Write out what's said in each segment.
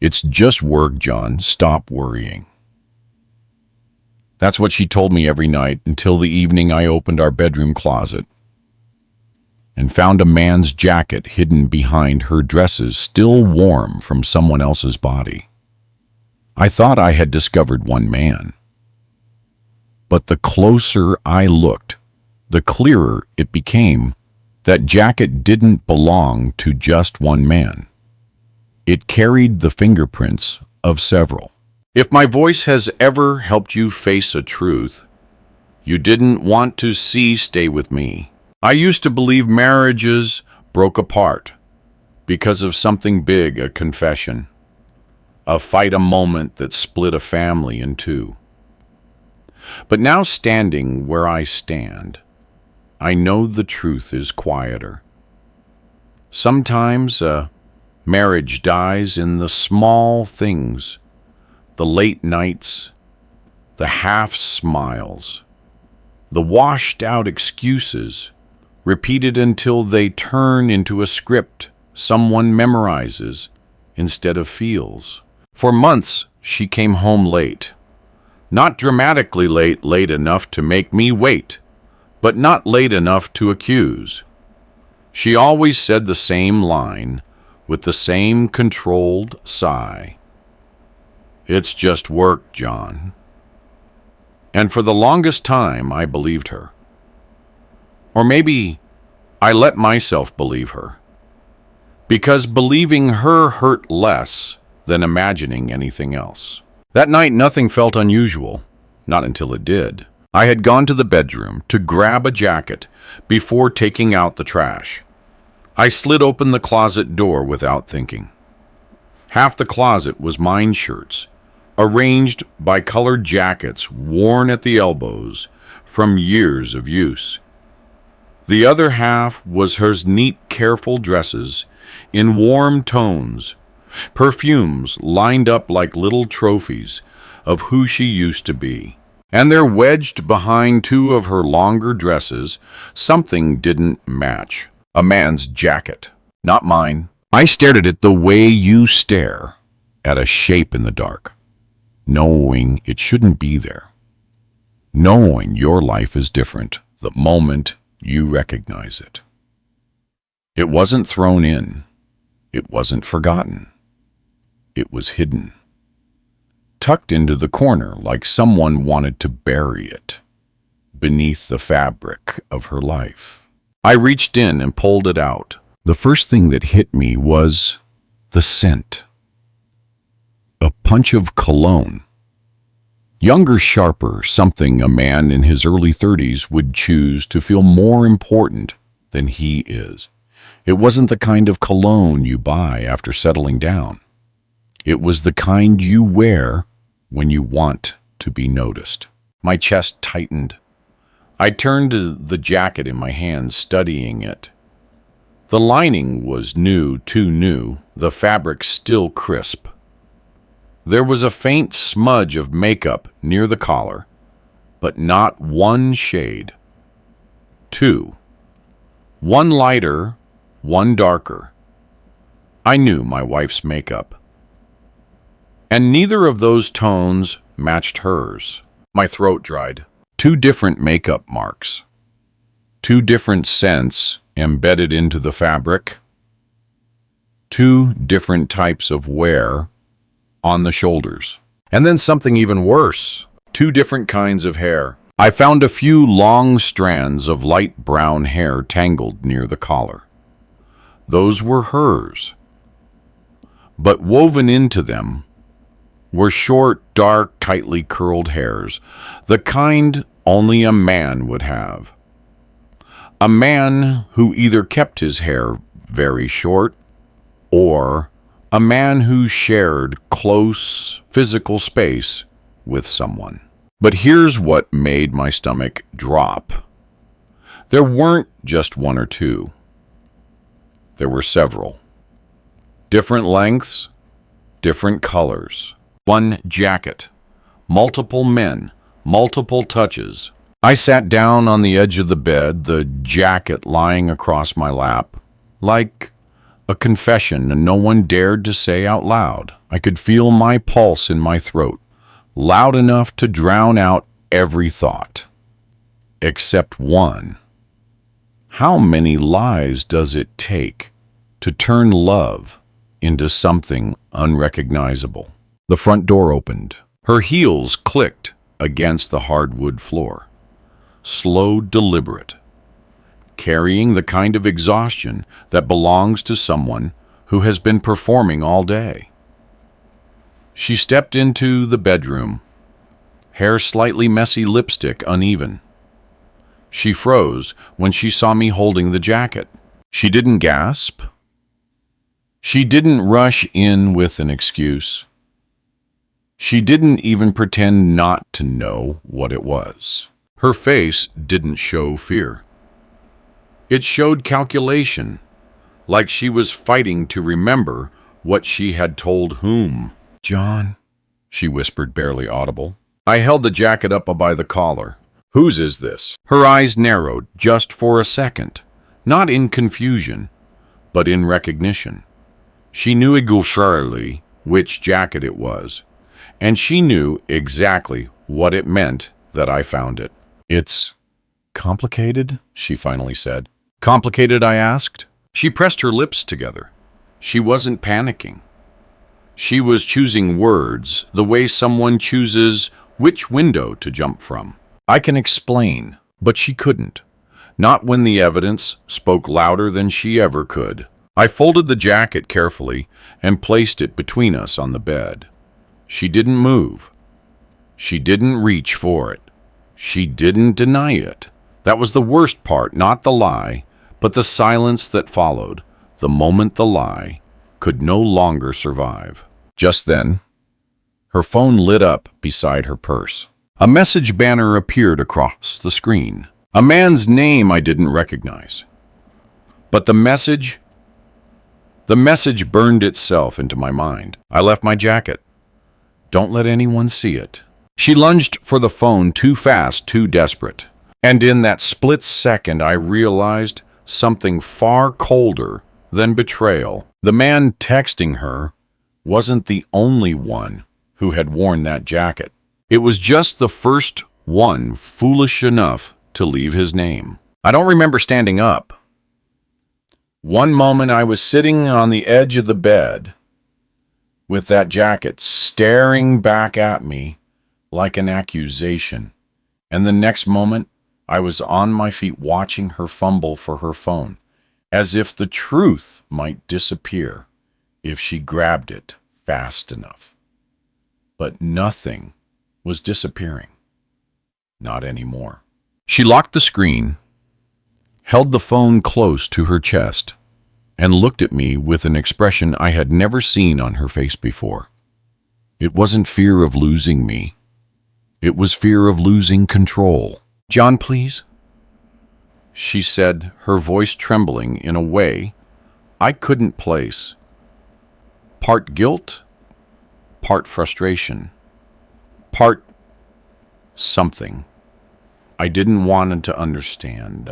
It's just work, John. Stop worrying. That's what she told me every night until the evening I opened our bedroom closet and found a man's jacket hidden behind her dresses, still warm from someone else's body. I thought I had discovered one man. But the closer I looked, the clearer it became that jacket didn't belong to just one man. It carried the fingerprints of several. If my voice has ever helped you face a truth you didn't want to see, stay with me. I used to believe marriages broke apart because of something big, a confession, a fight, a moment that split a family in two. But now, standing where I stand, I know the truth is quieter. Sometimes a marriage dies in the small things, the late nights, the half smiles, the washed out excuses, repeated until they turn into a script someone memorizes instead of feels. For months, she came home late. Not dramatically late, late enough to make me wait, but not late enough to accuse. She always said the same line with the same controlled sigh. It's just work, John. And for the longest time, I believed her. Or maybe I let myself believe her, because believing her hurt less than imagining anything else. That night, nothing felt unusual, not until it did. I had gone to the bedroom to grab a jacket before taking out the trash. I slid open the closet door without thinking. Half the closet was mine shirts, arranged by colored jackets worn at the elbows from years of use. The other half was her neat, careful dresses in warm tones, perfumes lined up like little trophies of who she used to be. And there, wedged behind two of her longer dresses, something didn't match. A man's jacket, not mine. I stared at it the way you stare at a shape in the dark, knowing it shouldn't be there, knowing your life is different the moment you recognize it. It wasn't thrown in. It wasn't forgotten. It was hidden, tucked into the corner like someone wanted to bury it beneath the fabric of her life. I reached in and pulled it out. The first thing that hit me was the scent. A punch of cologne. Younger, sharper, something a man in his early 30s would choose to feel more important than he is. It wasn't the kind of cologne you buy after settling down. It was the kind you wear when you want to be noticed. My chest tightened. I turned to the jacket in my hands, studying it. The lining was new, too new, the fabric still crisp. There was a faint smudge of makeup near the collar, but not one shade. Two. One lighter, one darker. I knew my wife's makeup. And neither of those tones matched hers. My throat dried. Two different makeup marks. Two different scents embedded into the fabric. Two different types of wear on the shoulders. And then something even worse. Two different kinds of hair. I found a few long strands of light brown hair tangled near the collar. Those were hers. But woven into them were short, dark, tightly curled hairs, the kind only a man would have. A man who either kept his hair very short, or a man who shared close physical space with someone. But here's what made my stomach drop. There weren't just one or two. There were several. Different lengths, different colors. One jacket, multiple men, multiple touches. I sat down on the edge of the bed, the jacket lying across my lap, like a confession no one dared to say out loud. I could feel my pulse in my throat, loud enough to drown out every thought. Except one. How many lies does it take to turn love into something unrecognizable? The front door opened. Her heels clicked against the hardwood floor. Slow, deliberate, carrying the kind of exhaustion that belongs to someone who has been performing all day. She stepped into the bedroom, hair slightly messy, lipstick uneven. She froze when she saw me holding the jacket. She didn't gasp. She didn't rush in with an excuse. She didn't even pretend not to know what it was. Her face didn't show fear. It showed calculation, like she was fighting to remember what she had told whom. "John," she whispered, barely audible. I held the jacket up by the collar. "Whose is this?" Her eyes narrowed just for a second, not in confusion, but in recognition. She knew exactly which jacket it was, and she knew exactly what it meant that I found it. "It's complicated," she finally said. "Complicated?" I asked. She pressed her lips together. She wasn't panicking. She was choosing words the way someone chooses which window to jump from. I can explain, but she couldn't. Not when the evidence spoke louder than she ever could. I folded the jacket carefully and placed it between us on the bed. She didn't move. She didn't reach for it. She didn't deny it. That was the worst part, not the lie, but the silence that followed, the moment the lie could no longer survive. Just then, her phone lit up beside her purse. A message banner appeared across the screen. A man's name I didn't recognize. But the message burned itself into my mind. I left my jacket. "Don't let anyone see it." She lunged for the phone, too fast, too desperate. And in that split second, I realized something far colder than betrayal. The man texting her wasn't the only one who had worn that jacket. It was just the first one foolish enough to leave his name. I don't remember standing up. One moment I was sitting on the edge of the bed with that jacket staring back at me like an accusation, and the next moment I was on my feet watching her fumble for her phone, as if the truth might disappear if she grabbed it fast enough. But nothing was disappearing. Not anymore. She locked the screen, held the phone close to her chest, and looked at me with an expression I had never seen on her face before. It wasn't fear of losing me. It was fear of losing control. "John, please," she said, her voice trembling in a way I couldn't place. Part guilt, part frustration, part something I didn't want to understand.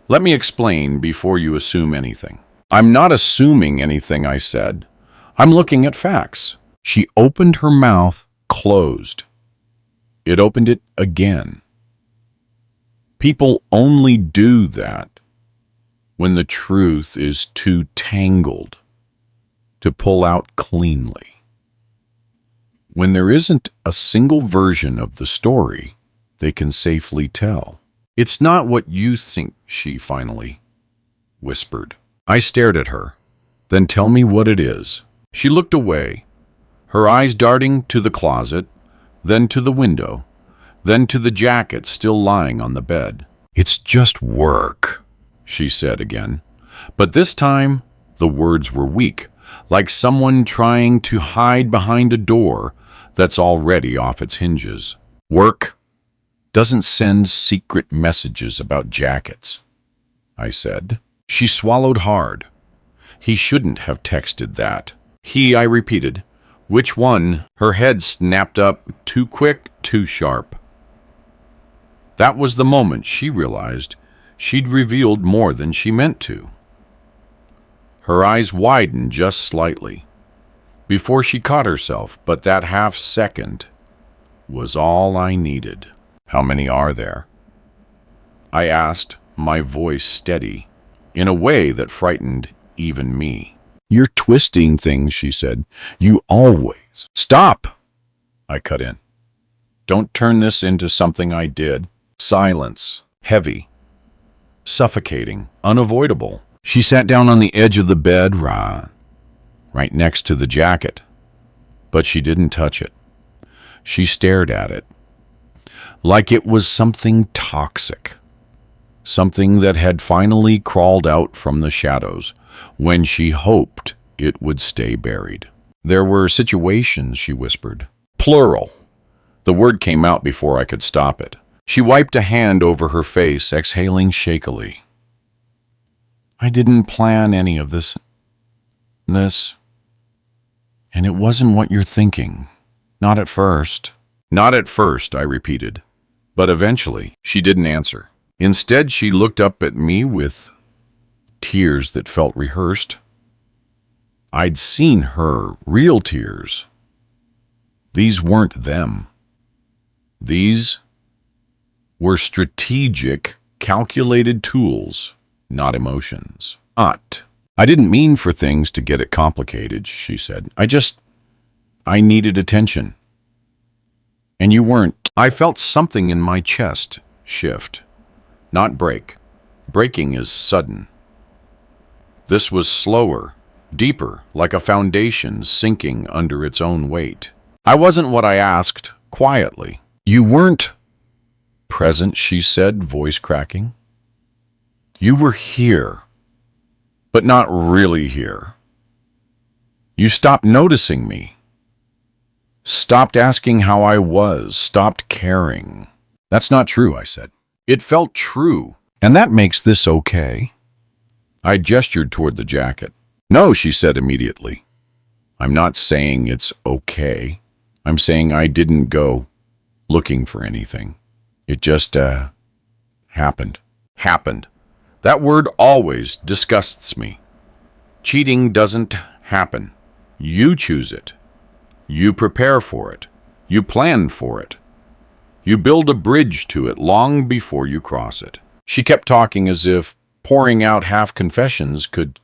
Let me explain before you assume anything." "I'm not assuming anything," I said. "I'm looking at facts." She opened her mouth, closed. It opened it again. People only do that when the truth is too tangled to pull out cleanly. When there isn't a single version of the story they can safely tell. "It's not what you think," she finally whispered. I stared at her. "Then tell me what it is." She looked away, her eyes darting to the closet, then to the window, then to the jacket still lying on the bed. "It's just work," she said again. But this time, the words were weak, like someone trying to hide behind a door that's already off its hinges. "Work doesn't send secret messages about jackets," I said. She swallowed hard. "He shouldn't have texted that." "He," I repeated. "Which one?" Her head snapped up, too quick, too sharp. That was the moment she realized she'd revealed more than she meant to. Her eyes widened just slightly before she caught herself, but that half second was all I needed. "How many are there?" I asked, my voice steady, in a way that frightened even me. "You're twisting things," she said. "You always—" "Stop!" I cut in. "Don't turn this into something I did." Silence. Heavy. Suffocating. Unavoidable. She sat down on the edge of the bed, right next to the jacket. But she didn't touch it. She stared at it, like it was something toxic. Something that had finally crawled out from the shadows when she hoped it would stay buried. "There were situations," she whispered. Plural. The word came out before I could stop it. She wiped a hand over her face, exhaling shakily. "I didn't plan any of this. And it wasn't what you're thinking. Not at first." "Not at first," I repeated. But eventually, she didn't answer. Instead, she looked up at me with tears that felt rehearsed. I'd seen her real tears. These weren't them. These were strategic, calculated tools, not emotions. I didn't mean for things to get it complicated," she said. I needed attention. And you weren't." I felt something in my chest shift, not break. Breaking is sudden. This was slower, deeper, like a foundation sinking under its own weight. "I wasn't what I asked," quietly. "You weren't present," she said, voice cracking. "You were here, but not really here. You stopped noticing me. Stopped asking how I was, stopped caring." "That's not true," I said. "It felt true, and that makes this okay." I gestured toward the jacket. "No," she said immediately. "I'm not saying it's okay. I'm saying I didn't go looking for anything. It just, happened." Happened. That word always disgusts me. Cheating doesn't happen. You choose it. You prepare for it. You plan for it. You build a bridge to it long before you cross it. She kept talking as if pouring out half confessions could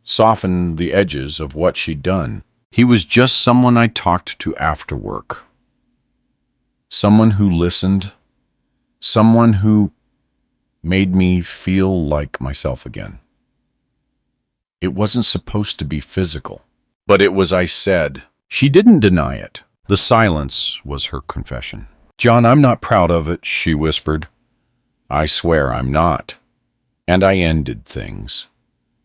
soften the edges of what she'd done. He was just someone I talked to after work. Someone who listened. Someone who made me feel like myself again. It wasn't supposed to be physical, but it was, I said. She didn't deny it. The silence was her confession. "John, I'm not proud of it," she whispered. "I swear I'm not." And I ended things.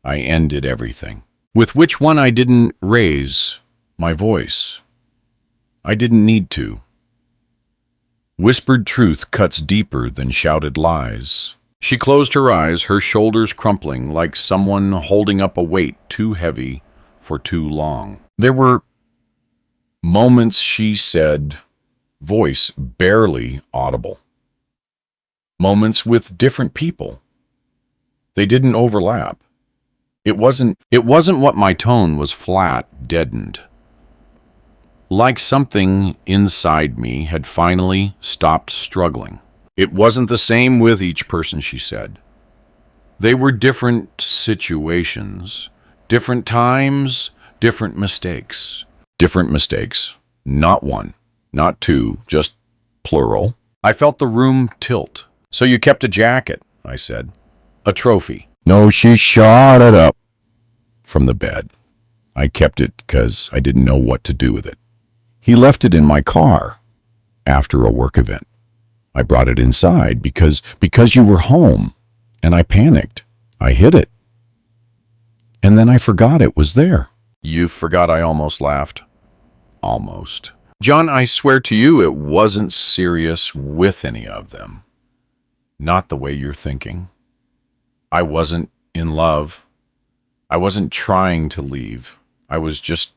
I ended everything. With which one I didn't raise my voice. I didn't need to. Whispered truth cuts deeper than shouted lies. She closed her eyes, her shoulders crumpling like someone holding up a weight too heavy for too long. There were moments, she said, voice barely audible. Moments with different people. They didn't overlap. It wasn't what my tone was, flat, deadened. Like something inside me had finally stopped struggling. It wasn't the same with each person, she said. They were different situations, different times, different mistakes. Different mistakes. Not one, not two, just plural. I felt the room tilt. "So you kept a jacket," I said. "A trophy." "No," she shot it up from the bed. "I kept it because I didn't know what to do with it. He left it in my car after a work event. I brought it inside because you were home, and I panicked. I hid it. And then I forgot it was there." "You forgot?" I almost laughed. Almost. "John, I swear to you it wasn't serious with any of them. Not the way you're thinking. I wasn't in love. I wasn't trying to leave. I was just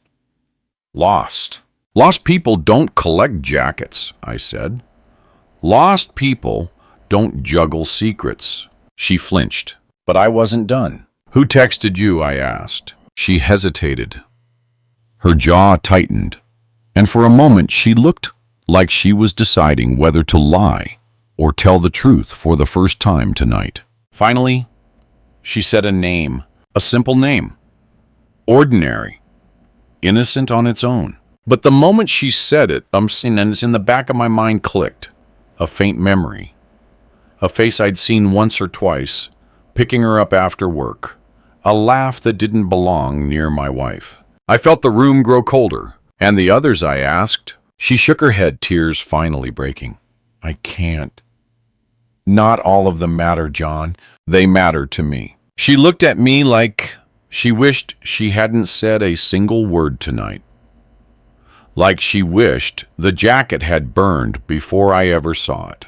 lost." "Lost people don't collect jackets," I said. "Lost people don't juggle secrets." She flinched, but I wasn't done. Who texted you? I asked. She hesitated. Her jaw tightened, and for a moment she looked like she was deciding whether to lie or tell the truth for the first time tonight. Finally, she said a name, a simple name. Ordinary, innocent on its own. But the moment she said it, and in the back of my mind clicked, a faint memory. A face I'd seen once or twice, picking her up after work. A laugh that didn't belong near my wife. I felt the room grow colder. And the others, I asked. She shook her head, tears finally breaking. I can't. Not all of them matter, John. They matter to me. She looked at me like she wished she hadn't said a single word tonight. Like she wished the jacket had burned before I ever saw it.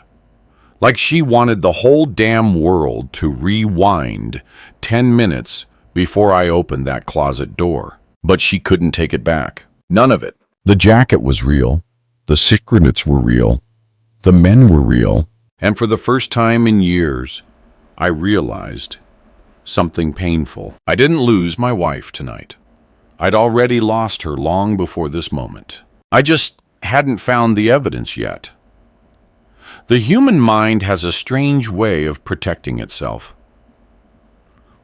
Like she wanted the whole damn world to rewind 10 minutes before I opened that closet door. But she couldn't take it back. None of it. The jacket was real. The secrets were real. The men were real. And for the first time in years, I realized something painful. I didn't lose my wife tonight. I'd already lost her long before this moment. I just hadn't found the evidence yet. The human mind has a strange way of protecting itself.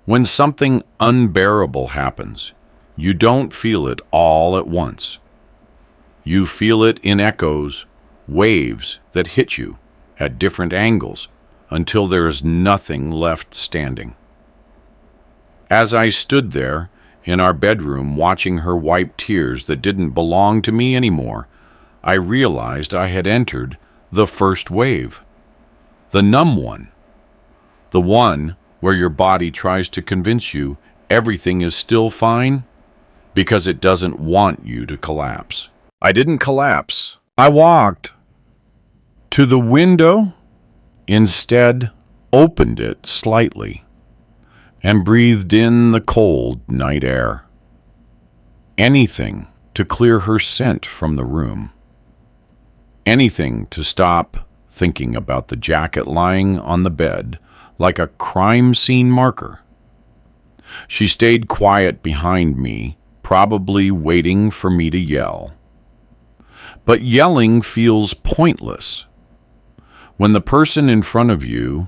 When something unbearable happens, you don't feel it all at once. You feel it in echoes, waves that hit you at different angles until there is nothing left standing. As I stood there in our bedroom watching her wipe tears that didn't belong to me anymore, I realized I had entered the first wave, the numb one, the one where your body tries to convince you everything is still fine because it doesn't want you to collapse. I didn't collapse. I walked to the window, instead opened it slightly, and breathed in the cold night air. Anything to clear her scent from the room. Anything to stop thinking about the jacket lying on the bed like a crime scene marker. She stayed quiet behind me, probably waiting for me to yell. But yelling feels pointless when the person in front of you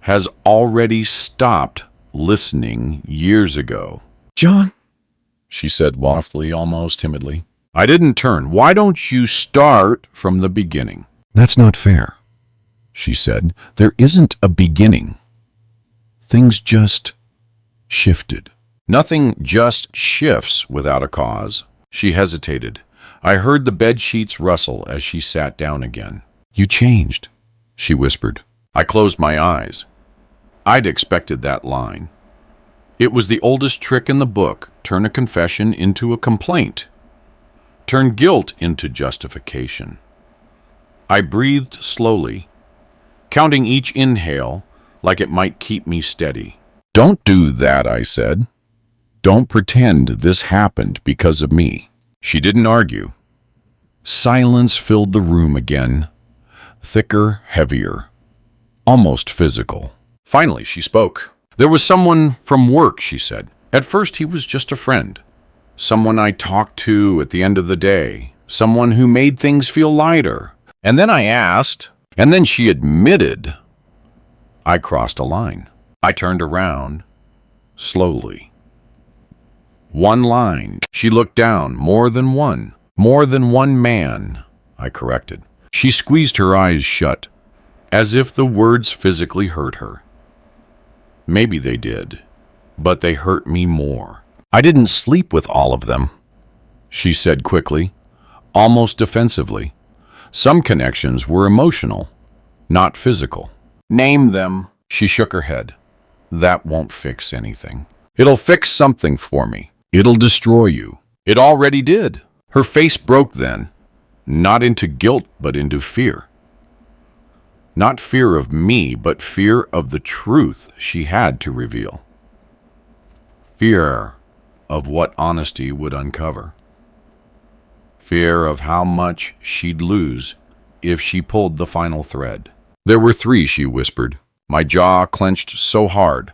has already stopped listening years ago. John, she said softly, almost timidly. I didn't turn. Why don't you start from the beginning? That's not fair, she said. There isn't a beginning. Things just shifted. Nothing just shifts without a cause. She hesitated. I heard the bed sheets rustle as she sat down again. You changed, she whispered. I closed my eyes. I'd expected that line. It was the oldest trick in the book. Turn a confession into a complaint. Turn guilt into justification. I breathed slowly, counting each inhale like it might keep me steady. Don't do that, I said. Don't pretend this happened because of me. She didn't argue. Silence filled the room again, thicker, heavier, almost physical. Finally, she spoke. There was someone from work, she said. At first, he was just a friend. Someone I talked to at the end of the day. Someone who made things feel lighter. And then I asked, and then she admitted I crossed a line. I turned around, slowly. One line. She looked down. More than one. More than one man, I corrected. She squeezed her eyes shut, as if the words physically hurt her. Maybe they did, but they hurt me more. I didn't sleep with all of them, she said quickly, almost defensively. Some connections were emotional, not physical. Name them. She shook her head. That won't fix anything. It'll fix something for me. It'll destroy you. It already did. Her face broke then, not into guilt, but into fear. Not fear of me, but fear of the truth she had to reveal. Fear of what honesty would uncover. Fear of how much she'd lose if she pulled the final thread. There were three, she whispered. My jaw clenched so hard,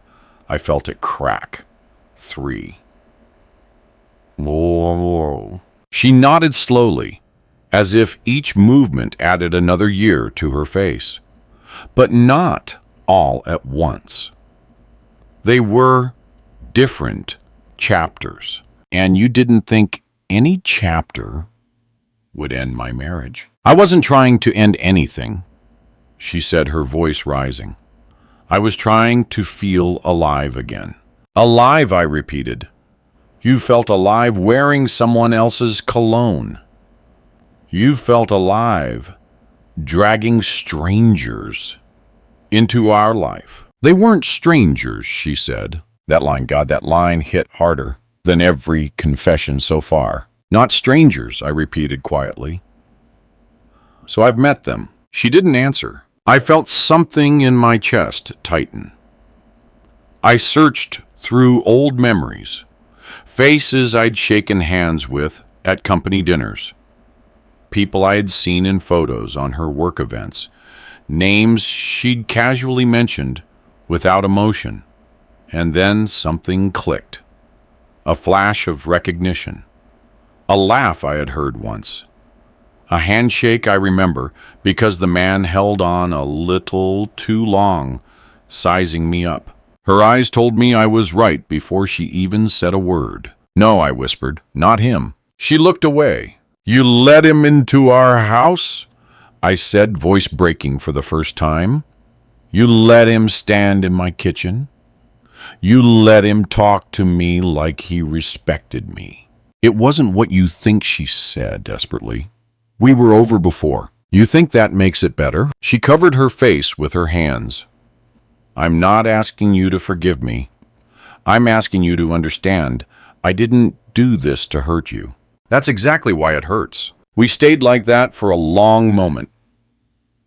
I felt it crack. 3. Whoa. She nodded slowly, as if each movement added another year to her face. But not all at once. They were different chapters, and you didn't think any chapter would end my marriage. I wasn't trying to end anything, she said, her voice rising. I was trying to feel alive again. Alive, I repeated. You felt alive wearing someone else's cologne. You felt alive dragging strangers into our life. They weren't strangers, she said. That line hit harder than every confession so far. Not strangers, I repeated quietly. So I've met them. She didn't answer. I felt something in my chest tighten. I searched through old memories, faces I'd shaken hands with at company dinners, people I had seen in photos on her work events, names she'd casually mentioned without emotion. And then something clicked. A flash of recognition. A laugh I had heard once. A handshake I remember because the man held on a little too long, sizing me up. Her eyes told me I was right before she even said a word. No, I whispered, not him. She looked away. You let him into our house? I said, voice breaking for the first time. You let him stand in my kitchen? You let him talk to me like he respected me. It wasn't what you think, she said desperately. We were over before. You think that makes it better? She covered her face with her hands. I'm not asking you to forgive me. I'm asking you to understand I didn't do this to hurt you. That's exactly why it hurts. We stayed like that for a long moment.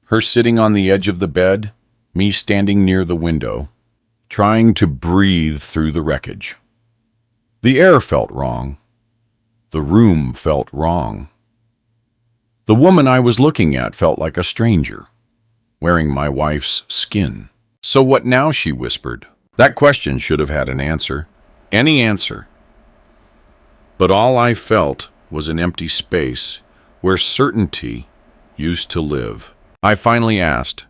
Her sitting on the edge of the bed, me standing near the window, trying to breathe through the wreckage. The air felt wrong. The room felt wrong. The woman I was looking at felt like a stranger, wearing my wife's skin. So what now, she whispered. That question should have had an answer. Any answer. But all I felt was an empty space where certainty used to live. I finally asked,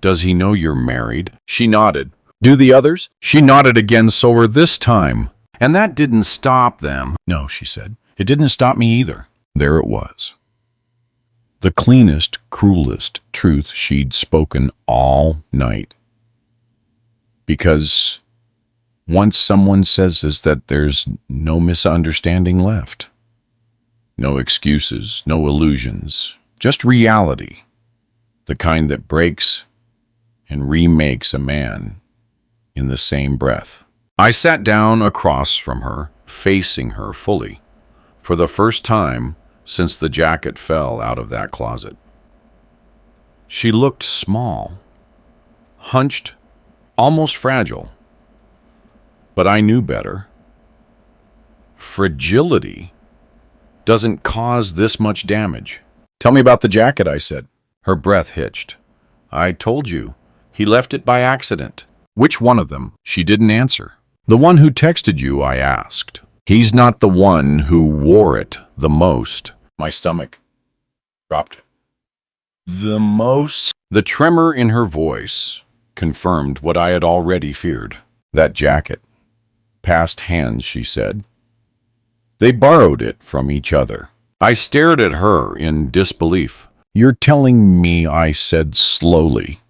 Does he know you're married? She nodded. Do the others? She nodded again, sober this time. And that didn't stop them. No, she said. It didn't stop me either. There it was. The cleanest, cruelest truth she'd spoken all night. Because once someone says this, that there's no misunderstanding left. No excuses, no illusions, just reality. The kind that breaks and remakes a man in the same breath. I sat down across from her, facing her fully, for the first time since the jacket fell out of that closet. She looked small, hunched, almost fragile. But I knew better. Fragility doesn't cause this much damage. Tell me about the jacket, I said. Her breath hitched. I told you. He left it by accident. Which one of them? She didn't answer. The one who texted you, I asked. He's not the one who wore it the most. My stomach dropped. The most? The tremor in her voice confirmed what I had already feared. That jacket. Passed hands, she said. They borrowed it from each other. I stared at her in disbelief. You're telling me, I said slowly,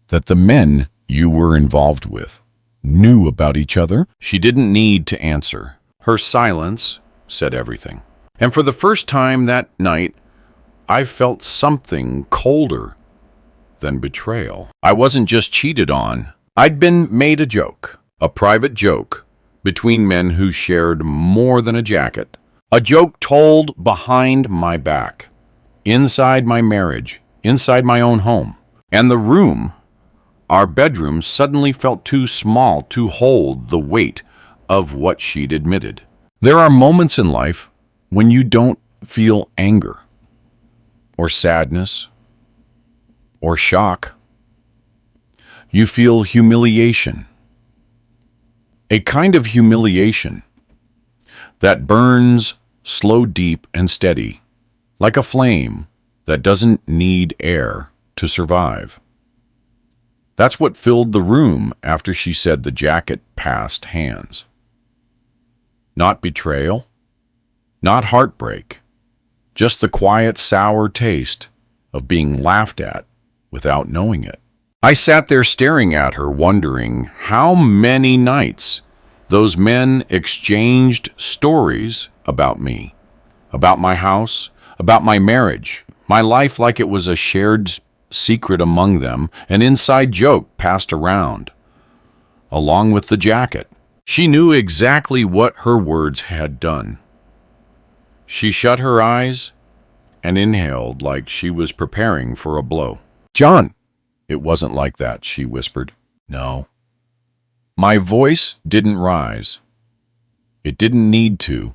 that the men you were involved with knew about each other? She didn't need to answer. Her silence said everything. And for the first time that night, I felt something colder than betrayal. I wasn't just cheated on. I'd been made a joke, a private joke, between men who shared more than a jacket. A joke told behind my back, inside my marriage, inside my own home. And the room, our bedroom, suddenly felt too small to hold the weight of what she'd admitted. There are moments in life when you don't feel anger, or sadness, or shock. You feel humiliation, A kind of humiliation that burns slow, deep, and steady, like a flame that doesn't need air to survive. That's what filled the room after she said the jacket passed hands. Not betrayal, not heartbreak, just the quiet, sour taste of being laughed at without knowing it. I sat there staring at her, wondering how many nights those men exchanged stories about me, about my house, about my marriage, my life, like it was a shared secret among them, an inside joke passed around, along with the jacket. She knew exactly what her words had done. She shut her eyes and inhaled like she was preparing for a blow. "John!" "It wasn't like that," she whispered. "No." My voice didn't rise. It didn't need to.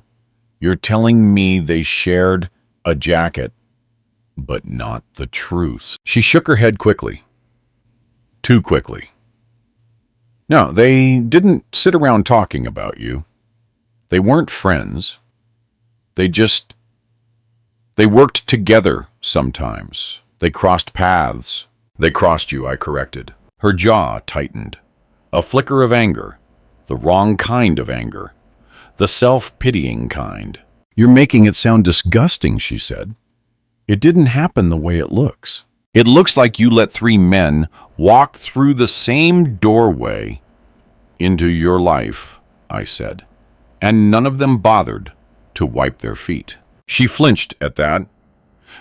"You're telling me they shared a jacket, but not the truth." She shook her head quickly. Too quickly. "No, they didn't sit around talking about you. They weren't friends. They worked together sometimes. They crossed paths." "They crossed you," I corrected. Her jaw tightened. A flicker of anger. The wrong kind of anger. The self-pitying kind. "You're making it sound disgusting," she said. "It didn't happen the way it looks. It looks like you let three men walk through the same doorway into your life," I said, "and none of them bothered to wipe their feet." She flinched at that.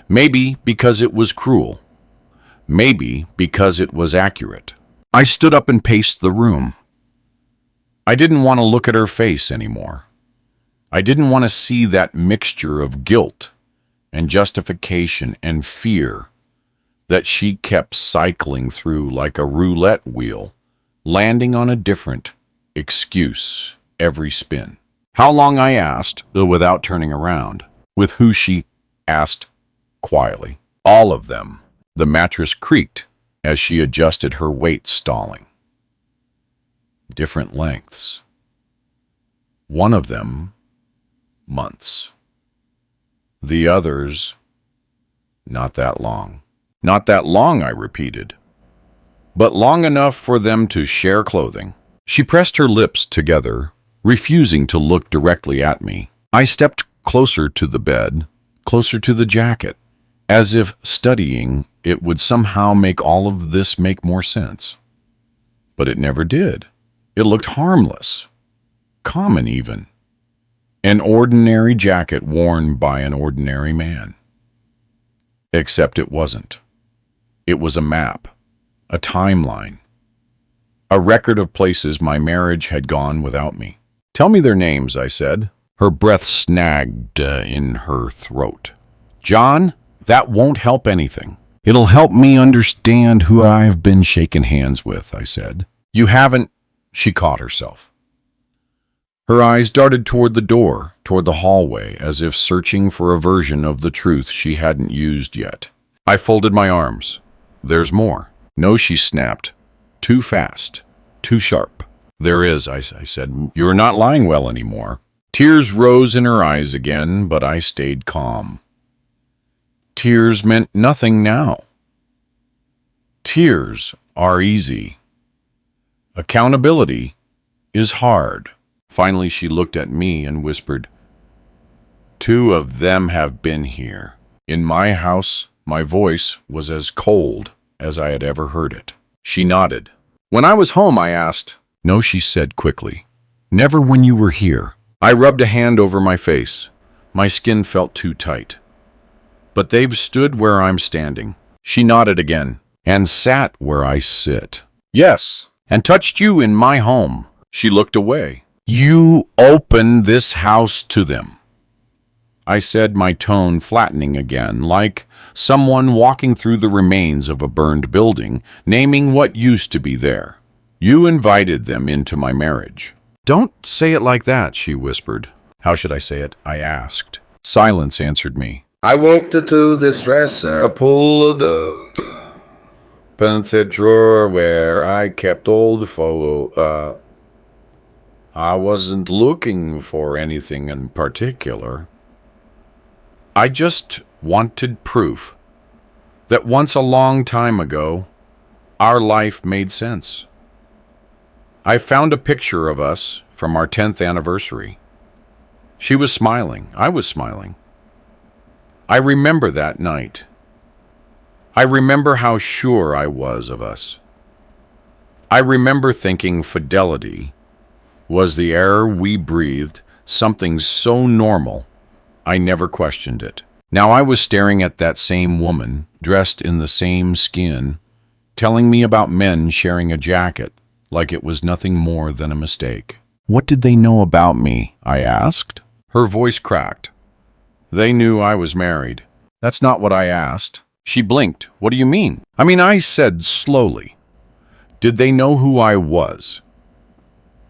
Maybe because it was cruel. Maybe because it was accurate. I stood up and paced the room. I didn't want to look at her face anymore. I didn't want to see that mixture of guilt and justification and fear that she kept cycling through like a roulette wheel, landing on a different excuse every spin. "How long?" I asked, without turning around. "With who?" she asked quietly. "All of them." The mattress creaked as she adjusted her weight, stalling. Different lengths. One of them, months. The others, not that long. "Not that long," I repeated, "but long enough for them to share clothing." She pressed her lips together, refusing to look directly at me. I stepped closer to the bed, closer to the jacket, as if studying it would somehow make all of this make more sense. But it never did. It looked harmless, common even. An ordinary jacket worn by an ordinary man. Except it wasn't. It was a map, a timeline, a record of places my marriage had gone without me. "Tell me their names," I said. Her breath snagged in her throat. "John, that won't help anything." "It'll help me understand who I've been shaking hands with," I said. "You haven't—" She caught herself. Her eyes darted toward the door, toward the hallway, as if searching for a version of the truth she hadn't used yet. I folded my arms. "There's more." "No," she snapped. "Too fast. Too sharp." "There is," I said. "You're not lying well anymore." Tears rose in her eyes again, but I stayed calm. Tears meant nothing now. Tears are easy. Accountability is hard. Finally, she looked at me and whispered, "Two of them have been here." In my house, my voice was as cold as I had ever heard it. She nodded. "When I was home," I asked. "No," she said quickly. "Never when you were here." I rubbed a hand over my face. My skin felt too tight. "But they've stood where I'm standing." She nodded again. "And sat where I sit." "Yes." "And touched you in my home." She looked away. "You opened this house to them," I said, my tone flattening again, like someone walking through the remains of a burned building, naming what used to be there. "You invited them into my marriage." "Don't say it like that," she whispered. "How should I say it?" I asked. Silence answered me. "I walked to this dresser, pulled up, opened the drawer where I kept old photo, I wasn't looking for anything in particular. I just wanted proof that once a long time ago, our life made sense. I found a picture of us from our 10th anniversary. She was smiling. I was smiling. I remember that night. I remember how sure I was of us. I remember thinking fidelity was the air we breathed, something so normal, I never questioned it. Now I was staring at that same woman, dressed in the same skin, telling me about men sharing a jacket like it was nothing more than a mistake. What did they know about me? I asked. Her voice cracked. They knew I was married. That's not what I asked. She blinked. What do you mean? I said slowly. Did they know who I was?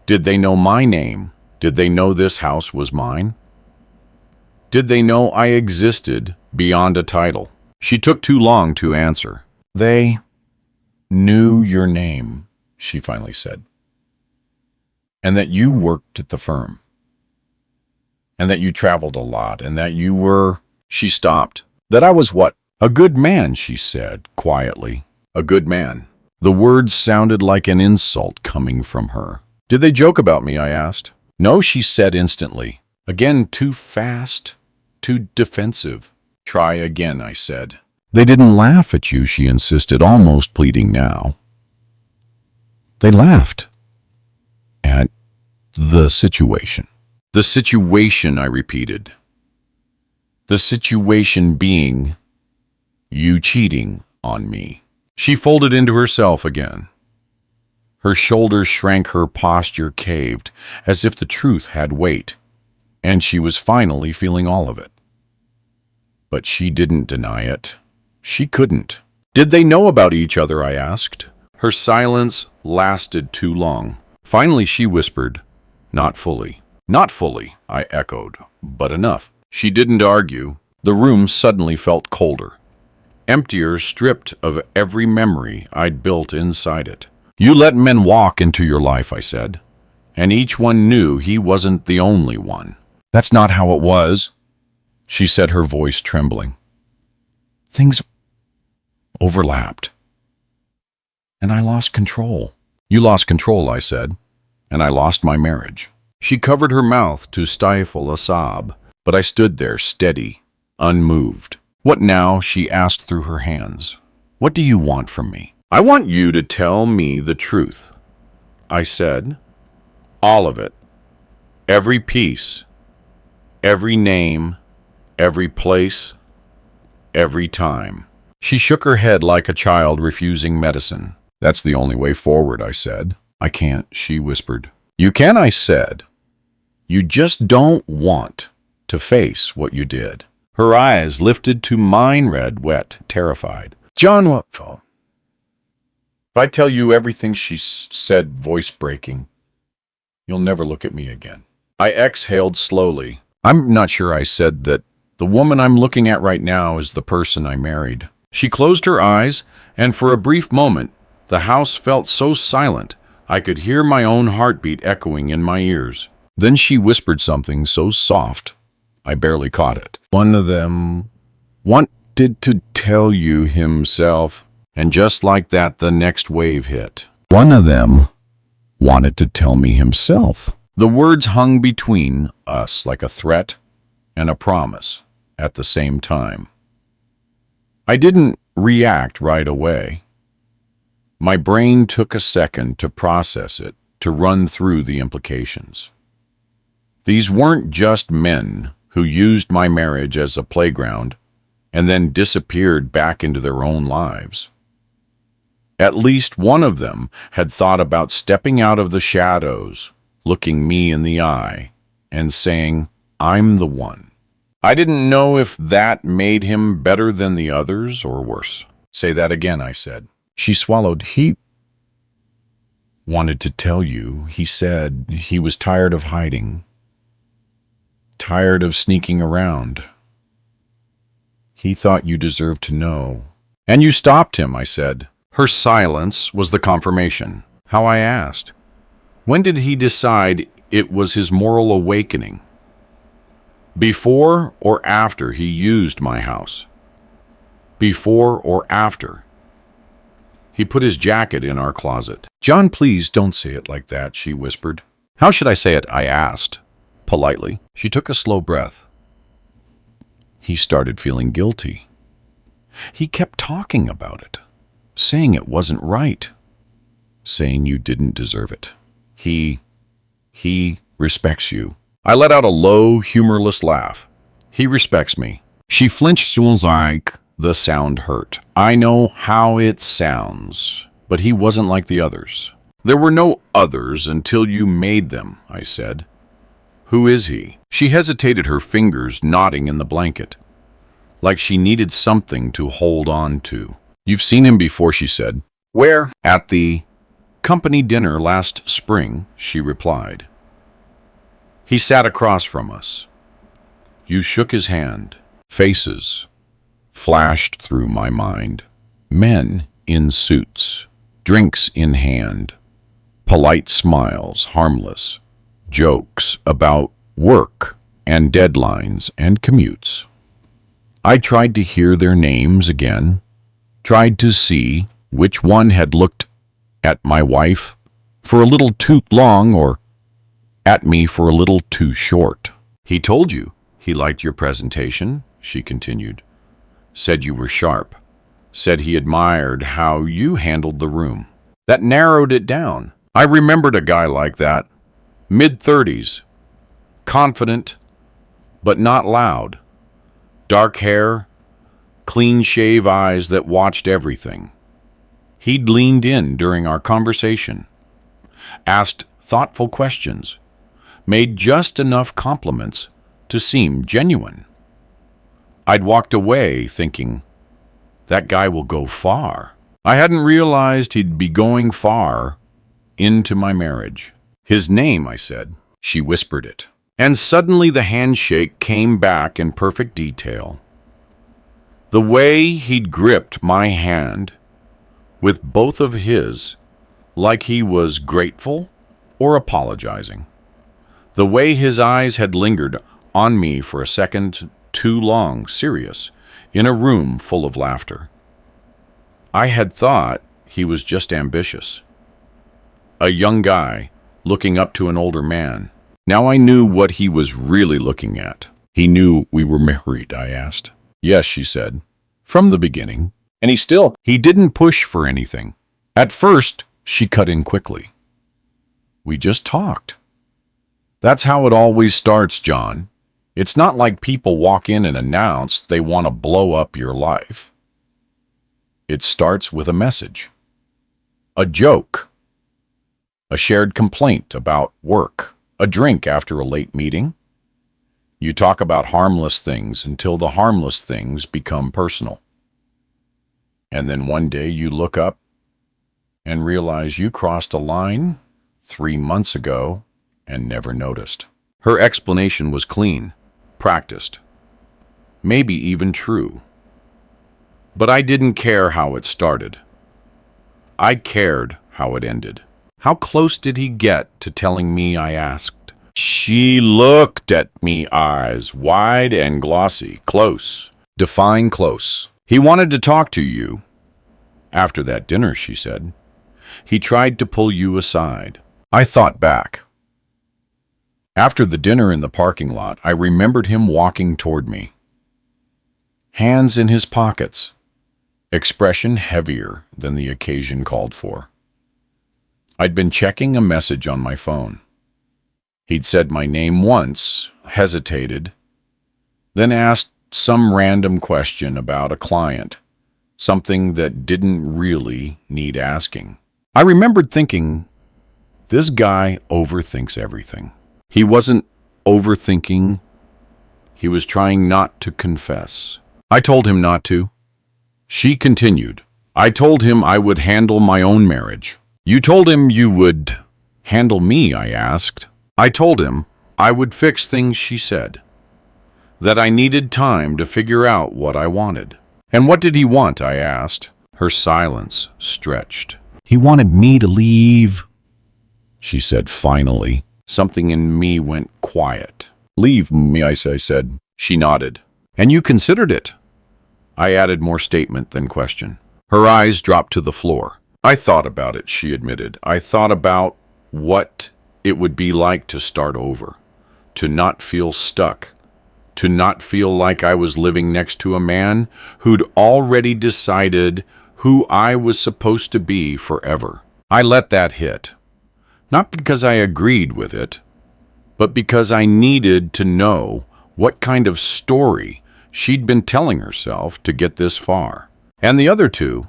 Did they know my name? Did they know this house was mine? Did they know I existed beyond a title? She took too long to answer. They knew your name, she finally said, and that you worked at the firm, and that you traveled a lot, and that you were... She stopped. That I was what? A good man, she said quietly. A good man. The words sounded like an insult coming from her. Did they joke about me? I asked. No, she said instantly. Again, too fast, too defensive. Try again, I said. They didn't laugh at you, she insisted, almost pleading now. They laughed at the situation. The situation, I repeated. The situation being you cheating on me. She folded into herself again. Her shoulders shrank, her posture caved, as if the truth had weight, and she was finally feeling all of it. But she didn't deny it. She couldn't. Did they know about each other? I asked. Her silence lasted too long. Finally she whispered, not fully. Not fully, I echoed, but enough. She didn't argue. The room suddenly felt colder, emptier, stripped of every memory I'd built inside it. You let men walk into your life, I said, and each one knew he wasn't the only one. That's not how it was, she said, her voice trembling. Things overlapped, and I lost control. You lost control, I said, and I lost my marriage. She covered her mouth to stifle a sob, but I stood there steady, unmoved. What now? She asked through her hands. What do you want from me? I want you to tell me the truth, I said. All of it. Every piece. Every name. Every place. Every time. She shook her head like a child refusing medicine. That's the only way forward, I said. I can't, she whispered. You can, I said. You just don't want to face what you did. Her eyes lifted to mine, red, wet, terrified. John, what? If I tell you everything, she said, voice breaking, you'll never look at me again. I exhaled slowly. I'm not sure, I said, that the woman I'm looking at right now is the person I married. She closed her eyes, and for a brief moment, the house felt so silent I could hear my own heartbeat echoing in my ears. Then she whispered something so soft I barely caught it. One of them wanted to tell you himself. And just like that, the next wave hit. One of them wanted to tell me himself. The words hung between us like a threat and a promise at the same time. I didn't react right away. My brain took a second to process it, to run through the implications. These weren't just men who used my marriage as a playground and then disappeared back into their own lives. At least one of them had thought about stepping out of the shadows, looking me in the eye, and saying, I'm the one. I didn't know if that made him better than the others or worse. Say that again, I said. She swallowed. He wanted to tell you. He said he was tired of hiding, tired of sneaking around. He thought you deserved to know. And you stopped him, I said. Her silence was the confirmation. How? I asked. When did he decide it was his moral awakening. Before or after he used my house? Before or after? He put his jacket in our closet. "John, please don't say it like that," she whispered. "How should I say it?" I asked, politely. She took a slow breath. He started feeling guilty. He kept talking about it, saying it wasn't right, saying you didn't deserve it. He respects you. I let out a low, humorless laugh. He respects me. She flinched like the sound hurt. I know how it sounds, but he wasn't like the others. There were no others until you made them, I said. Who is he? She hesitated, her fingers knotting in the blanket, like she needed something to hold on to. You've seen him before, she said. Where? At the company dinner last spring, she replied. He sat across from us. You shook his hand. Faces flashed through my mind. Men in suits, drinks in hand, polite smiles, harmless jokes about work and deadlines and commutes. I tried to hear their names again, tried to see which one had looked at my wife for a little too long or at me for a little too short. He told you he liked your presentation, she continued. Said you were sharp. Said he admired how you handled the room. That narrowed it down. I remembered a guy like that. Mid-30s. Confident, but not loud. Dark hair, clean-shave eyes that watched everything. He'd leaned in during our conversation, asked thoughtful questions, made just enough compliments to seem genuine. I'd walked away thinking, that guy will go far. I hadn't realized he'd be going far into my marriage. His name, I said. She whispered it. And suddenly the handshake came back in perfect detail. The way he'd gripped my hand with both of his, like he was grateful or apologizing. The way his eyes had lingered on me for a second too long, serious, in a room full of laughter. I had thought he was just ambitious. A young guy looking up to an older man. Now I knew what he was really looking at. He knew we were married, I asked. Yes, she said. From the beginning. And he didn't push for anything. At first, she cut in quickly. We just talked. That's how it always starts, John. It's not like people walk in and announce they want to blow up your life. It starts with a message. A joke. A shared complaint about work. A drink after a late meeting. You talk about harmless things until the harmless things become personal. And then one day you look up and realize you crossed a line 3 months ago and never noticed. Her explanation was clean, practiced, maybe even true. But I didn't care how it started. I cared how it ended. How close did he get to telling me, I asked. She looked at me, eyes wide and glossy. Close. Define close. He wanted to talk to you. After that dinner, she said. He tried to pull you aside. I thought back. After the dinner in the parking lot, I remembered him walking toward me. Hands in his pockets. Expression heavier than the occasion called for. I'd been checking a message on my phone. He'd said my name once, hesitated, then asked some random question about a client, something that didn't really need asking. I remembered thinking, this guy overthinks everything. He wasn't overthinking. He was trying not to confess. I told him not to. She continued. I told him I would handle my own marriage. You told him you would handle me, I asked. I told him I would fix things, she said. That I needed time to figure out what I wanted. And what did he want, I asked. Her silence stretched. He wanted me to leave, she said finally. Something in me went quiet. "Leave me," I said. She nodded. "And you considered it?" I added more statement than question. Her eyes dropped to the floor. "I thought about it," she admitted. "I thought about what it would be like to start over, to not feel stuck, to not feel like I was living next to a man who'd already decided who I was supposed to be forever." I let that hit. Not because I agreed with it, but because I needed to know what kind of story she'd been telling herself to get this far. "And the other two?"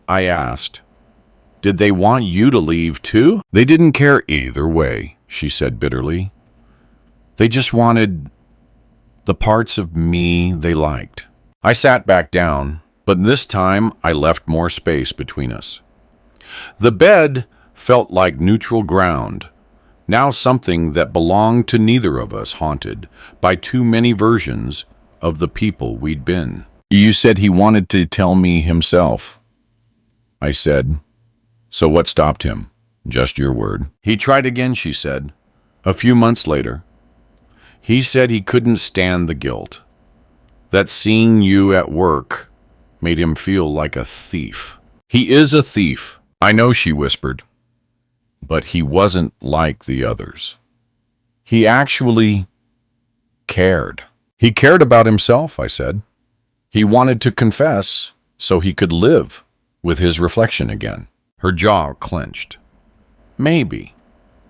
I asked. "Did they want you to leave too?" "They didn't care either way," she said bitterly. "They just wanted the parts of me they liked." I sat back down, but this time I left more space between us. The bed felt like neutral ground, now something that belonged to neither of us, haunted by too many versions of the people we'd been. "You said he wanted to tell me himself," I said. "So what stopped him?" "Just your word." "He tried again," she said, a few months later. "He said he couldn't stand the guilt, that seeing you at work made him feel like a thief." "He is a thief, I know," she whispered. "But he wasn't like the others. He actually cared." "He cared about himself," I said. "He wanted to confess so he could live with his reflection again." Her jaw clenched. "Maybe,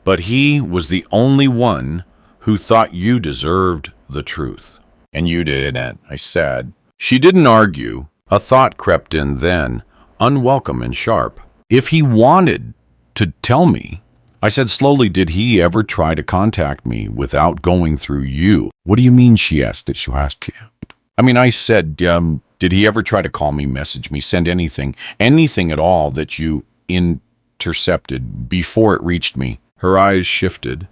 but he was the only one who thought you deserved the truth." "And you didn't," I said. She didn't argue. A thought crept in then, unwelcome and sharp. "If he wanted to tell me," I said slowly, "did he ever try to contact me without going through you?" "What do you mean?" she asked. I said, did he ever try to call me, message me, send anything at all that you intercepted before it reached me?" Her eyes shifted.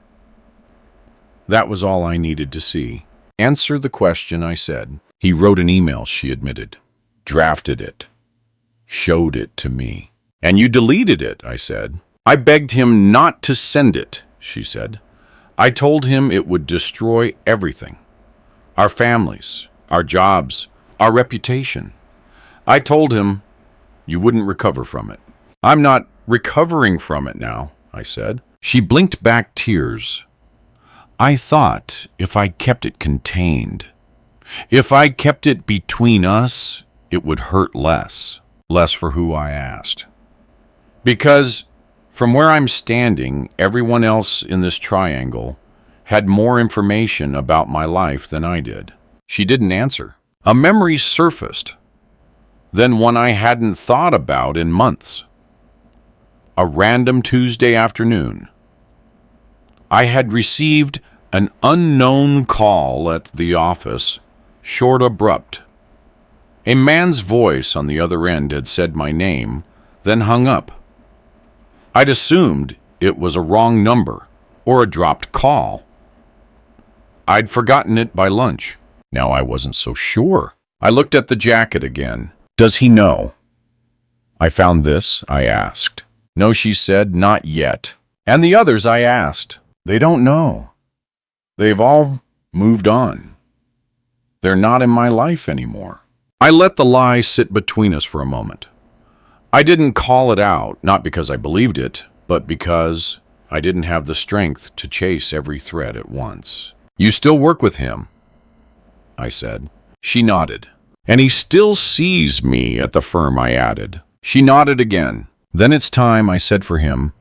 That was all I needed to see. "Answer the question," I said. "He wrote an email," she admitted. "Drafted it. Showed it to me." "And you deleted it," I said. "I begged him not to send it," she said. "I told him it would destroy everything. Our families, our jobs, our reputation. I told him you wouldn't recover from it." "I'm not recovering from it now," I said. She blinked back tears. "I thought if I kept it contained, if I kept it between us, it would hurt less." "Less for who?" I asked. "Because from where I'm standing, everyone else in this triangle had more information about my life than I did." She didn't answer. A memory surfaced, then one I hadn't thought about in months. A random Tuesday afternoon, I had received an unknown call at the office, short, abrupt. A man's voice on the other end had said my name, then hung up. I'd assumed it was a wrong number or a dropped call. I'd forgotten it by lunch. Now I wasn't so sure. I looked at the jacket again. "Does he know I found this?" I asked. "No," she said, "not yet." "And the others?" I asked. "They don't know. They've all moved on. They're not in my life anymore." I let the lie sit between us for a moment. I didn't call it out, not because I believed it, but because I didn't have the strength to chase every thread at once. "You still work with him?" I said. She nodded. "And he still sees me at the firm," I added. She nodded again. "Then it's time," I said, "for him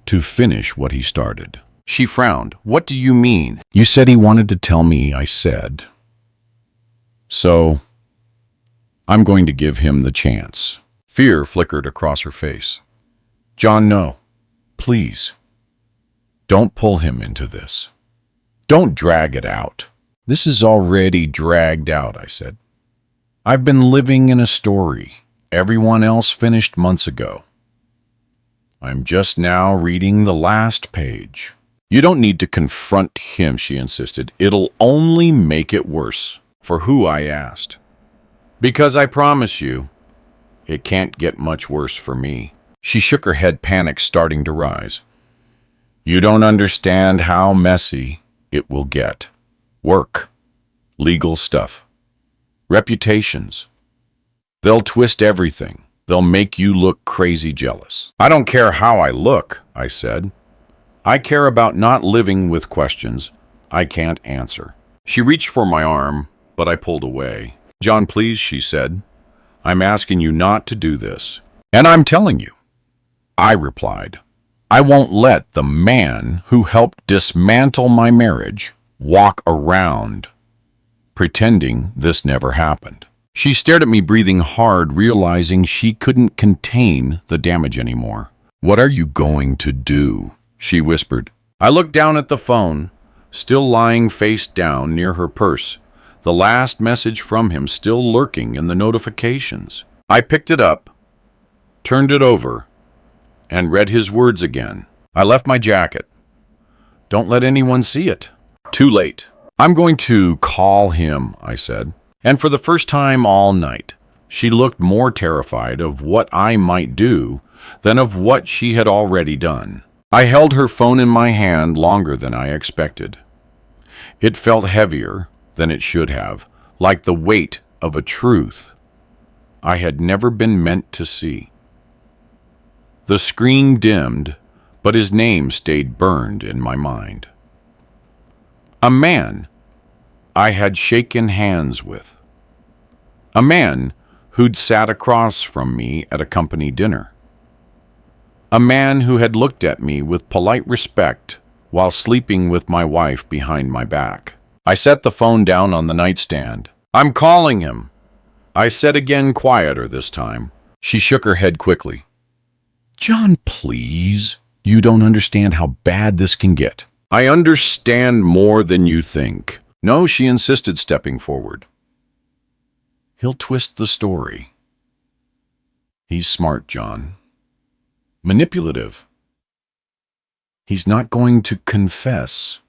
to finish what he started." She frowned. "What do you mean?" "You said he wanted to tell me," I said. "So I'm going to give him the chance." Fear flickered across her face. "John, no. Please. Don't pull him into this. Don't drag it out." "This is already dragged out," I said. "I've been living in a story everyone else finished months ago. I'm just now reading the last page." "You don't need to confront him," she insisted. "It'll only make it worse." "For who?" I asked. "Because I promise you, it can't get much worse for me." She shook her head, panic starting to rise. You don't understand how messy it will get. Work, legal stuff, reputations. They'll twist everything. They'll make you look crazy jealous. I don't care how I look, I said. I care about not living with questions I can't answer. She reached for my arm, but I pulled away. John, please, she said. I'm asking you not to do this. And I'm telling you, I replied. I won't let the man who helped dismantle my marriage walk around pretending this never happened. She stared at me, breathing hard, realizing she couldn't contain the damage anymore. What are you going to do? She whispered. I looked down at the phone, still lying face down near her purse, the last message from him still lurking in the notifications. I picked it up, turned it over, and read his words again. I left my jacket. Don't let anyone see it. Too late. I'm going to call him, I said. And for the first time all night, she looked more terrified of what I might do than of what she had already done. I held her phone in my hand longer than I expected. It felt heavier than it should have, like the weight of a truth I had never been meant to see. The screen dimmed, but his name stayed burned in my mind. A man I had shaken hands with. A man who'd sat across from me at a company dinner. A man who had looked at me with polite respect while sleeping with my wife behind my back. I set the phone down on the nightstand. I'm calling him, I said again, quieter this time. She shook her head quickly. John, please. You don't understand how bad this can get. I understand more than you think. No, she insisted, stepping forward. He'll twist the story. He's smart, John. Manipulative. He's not going to confess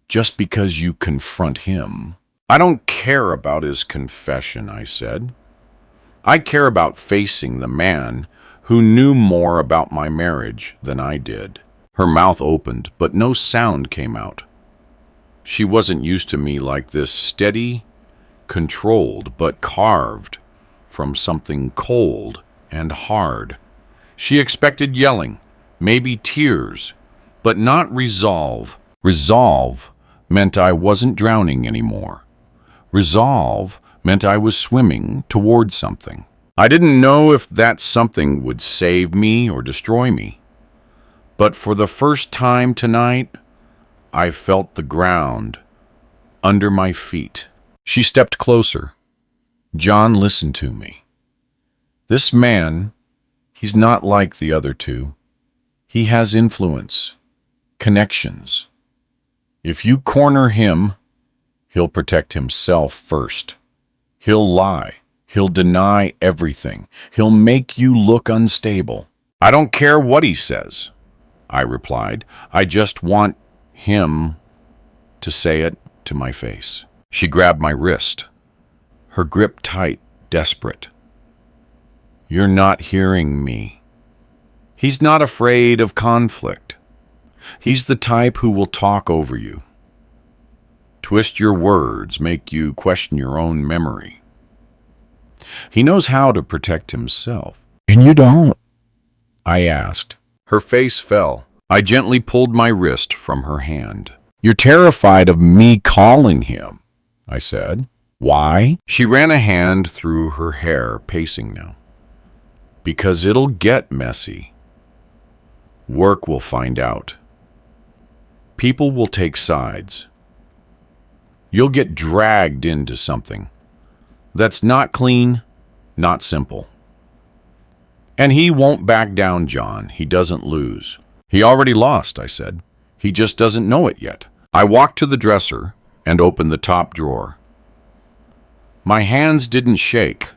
just because you confront him. I don't care about his confession, I said. I care about facing the man who knew more about my marriage than I did. Her mouth opened, but no sound came out. She wasn't used to me like this, steady, controlled, but carved from something cold and hard. She expected yelling, maybe tears, but not resolve. Resolve meant I wasn't drowning anymore. Resolve meant I was swimming toward something. I didn't know if that something would save me or destroy me. But for the first time tonight, I felt the ground under my feet. She stepped closer. John, listen to me. This man, he's not like the other two. He has influence, connections. If you corner him, he'll protect himself first. He'll lie. He'll deny everything. He'll make you look unstable. I don't care what he says, I replied. I just want him to say it to my face. She grabbed my wrist, her grip tight, desperate. You're not hearing me. He's not afraid of conflict. He's the type who will talk over you, twist your words, make you question your own memory. He knows how to protect himself. And you don't? I asked. Her face fell. I gently pulled my wrist from her hand. You're terrified of me calling him, I said. Why? She ran a hand through her hair, pacing now. Because it'll get messy. Work will find out. People will take sides. You'll get dragged into something that's not clean, not simple. And he won't back down, John. He doesn't lose. He already lost, I said. He just doesn't know it yet. I walked to the dresser and opened the top drawer. My hands didn't shake,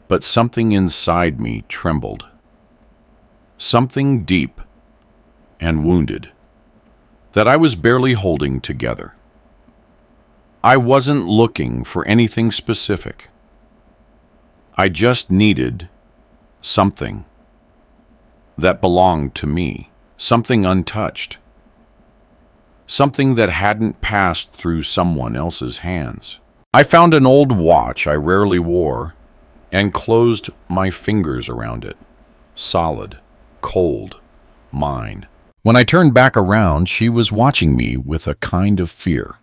but something inside me trembled. Something deep and wounded that I was barely holding together. I wasn't looking for anything specific. I just needed something that belonged to me. something untouched, something that hadn't passed through someone else's hands. I found an old watch I rarely wore and closed my fingers around it. Solid, cold, mine. When I turned back around, she was watching me with a kind of fear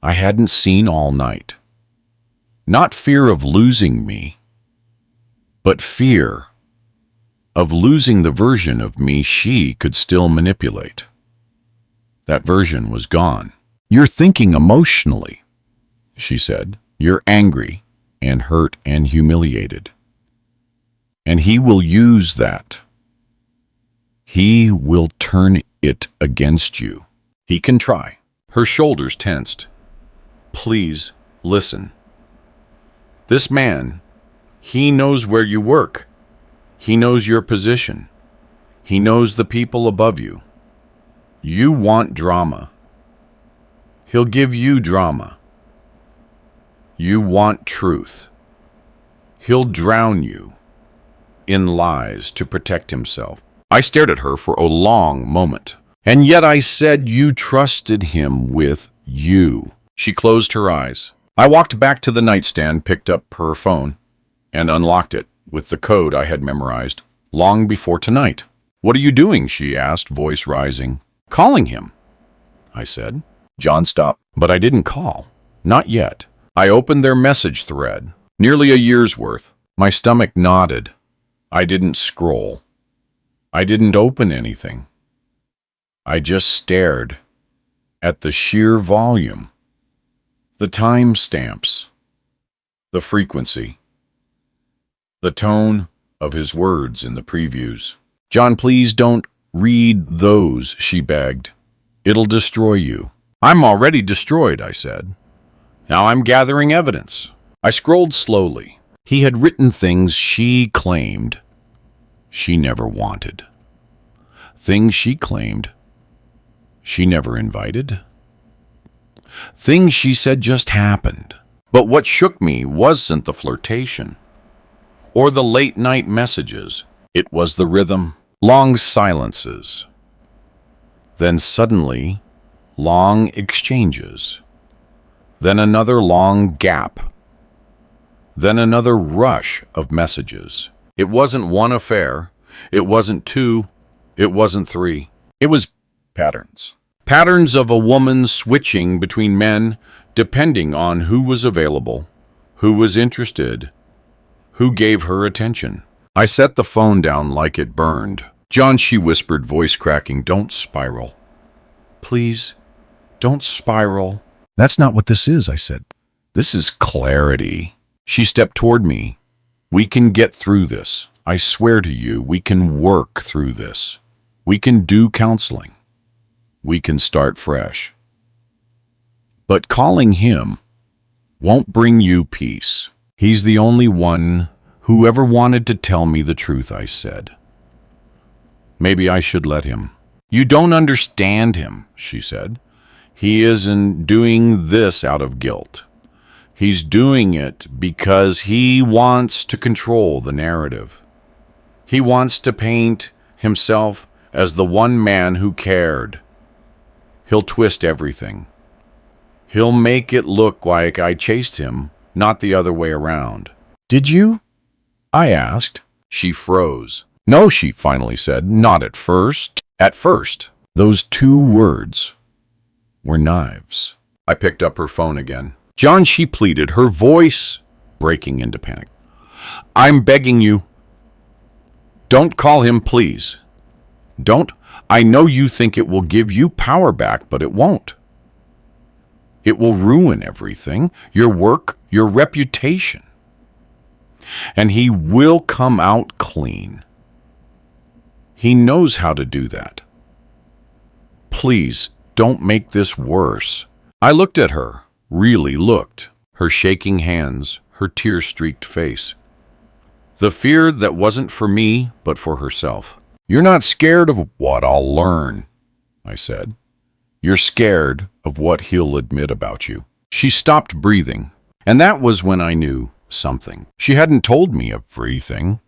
I hadn't seen all night. Not fear of losing me, but fear of losing the version of me she could still manipulate. That version was gone. "You're thinking emotionally," she said. "You're angry and hurt and humiliated. And he will use that. He will turn it against you. He can try." Her shoulders tensed. "Please, listen. This man, he knows where you work. He knows your position. He knows the people above you. You want drama. He'll give you drama. You want truth. He'll drown you in lies to protect himself." I stared at her for a long moment. "And yet I said you trusted him with you." She closed her eyes. I walked back to the nightstand, picked up her phone, and unlocked it with the code I had memorized long before tonight. "What are you doing?" she asked, voice rising. "Calling him," I said. John, stop. But I didn't call. Not yet. I opened their message thread. Nearly a year's worth. My stomach knotted. I didn't scroll. I didn't open anything. I just stared at the sheer volume, the time stamps, the frequency, the tone of his words in the previews. "John, please don't read those," she begged. "It'll destroy you." "I'm already destroyed," I said. "Now I'm gathering evidence." I scrolled slowly. He had written things she claimed she never wanted. Things she claimed she never invited. Things she said just happened. But what shook me wasn't the flirtation or the late-night messages. It was the rhythm. Long silences. Then suddenly, long exchanges. Then another long gap. Then another rush of messages. It wasn't one affair. It wasn't two. It wasn't three. It was patterns. Patterns of a woman switching between men depending on who was available, who was interested, who gave her attention. I set the phone down like it burned. "John," she whispered, voice cracking, "don't spiral. Please, don't spiral." "That's not what this is," I said. "This is clarity." She stepped toward me. "We can get through this. I swear to you, we can work through this. We can do counseling. We can start fresh. But calling him won't bring you peace. He's the only one who ever wanted to tell me the truth," I said. "Maybe I should let him." "You don't understand him," she said. "He isn't doing this out of guilt. He's doing it because he wants to control the narrative. He wants to paint himself as the one man who cared. He'll twist everything. He'll make it look like I chased him, not the other way around." "Did you?" I asked. She froze. "No," she finally said, "not at first." At first. Those two words were knives. I picked up her phone again. "John," she pleaded, her voice breaking into panic. "I'm begging you. Don't call him, please. Don't. I know you think it will give you power back, but it won't. It will ruin everything, your work, your reputation. And he will come out clean. He knows how to do that. Please, don't make this worse." I looked at her, really looked, her shaking hands, her tear-streaked face. The fear that wasn't for me, but for herself. "You're not scared of what I'll learn," I said. "You're scared of what he'll admit about you." She stopped breathing, and that was when I knew something. She hadn't told me everything,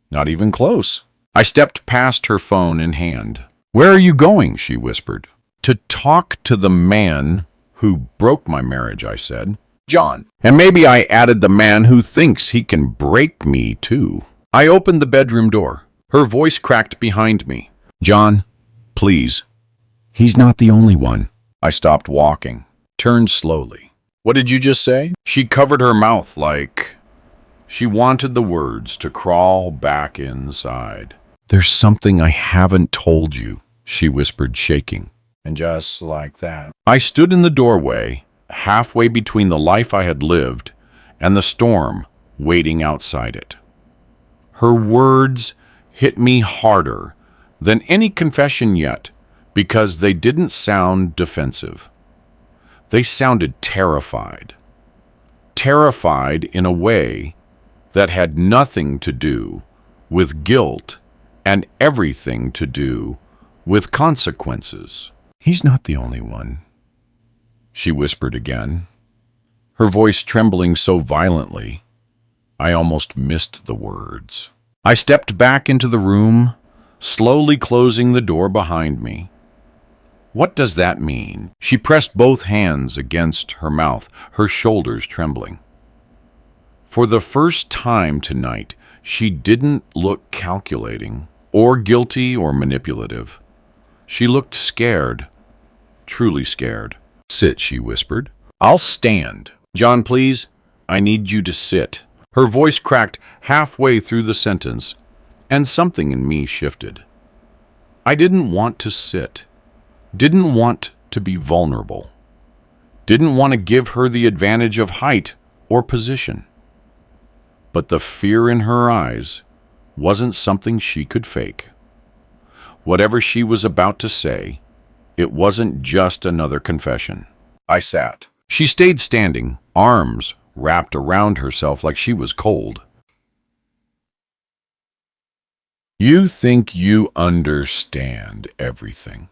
not even close. I stepped past her phone in hand. Where are you going? She whispered. To talk to the man who broke my marriage, I said. John. And maybe I added the man who thinks he can break me too. I opened the bedroom door. Her voice cracked behind me. John, please. He's not the only one. I stopped walking, turned slowly. What did you just say? She covered her mouth like she wanted the words to crawl back inside. There's something I haven't told you, she whispered, shaking. And just like that, I stood in the doorway, halfway between the life I had lived and the storm waiting outside it. Her words hit me harder than any confession yet because they didn't sound defensive. They sounded terrified. Terrified in a way that had nothing to do with guilt and everything to do with consequences. He's not the only one, she whispered again, her voice trembling so violently I almost missed the words. I stepped back into the room, slowly closing the door behind me. What does that mean? She pressed both hands against her mouth, her shoulders trembling. For the first time tonight, she didn't look calculating or guilty or manipulative. She looked scared, truly scared. Sit, she whispered. I'll stand. John, please, I need you to sit. Her voice cracked halfway through the sentence, and something in me shifted. I didn't want to sit, didn't want to be vulnerable, didn't want to give her the advantage of height or position. But the fear in her eyes wasn't something she could fake. Whatever she was about to say, it wasn't just another confession. I sat. She stayed standing, arms wrapped around herself like she was cold. You think you understand everything.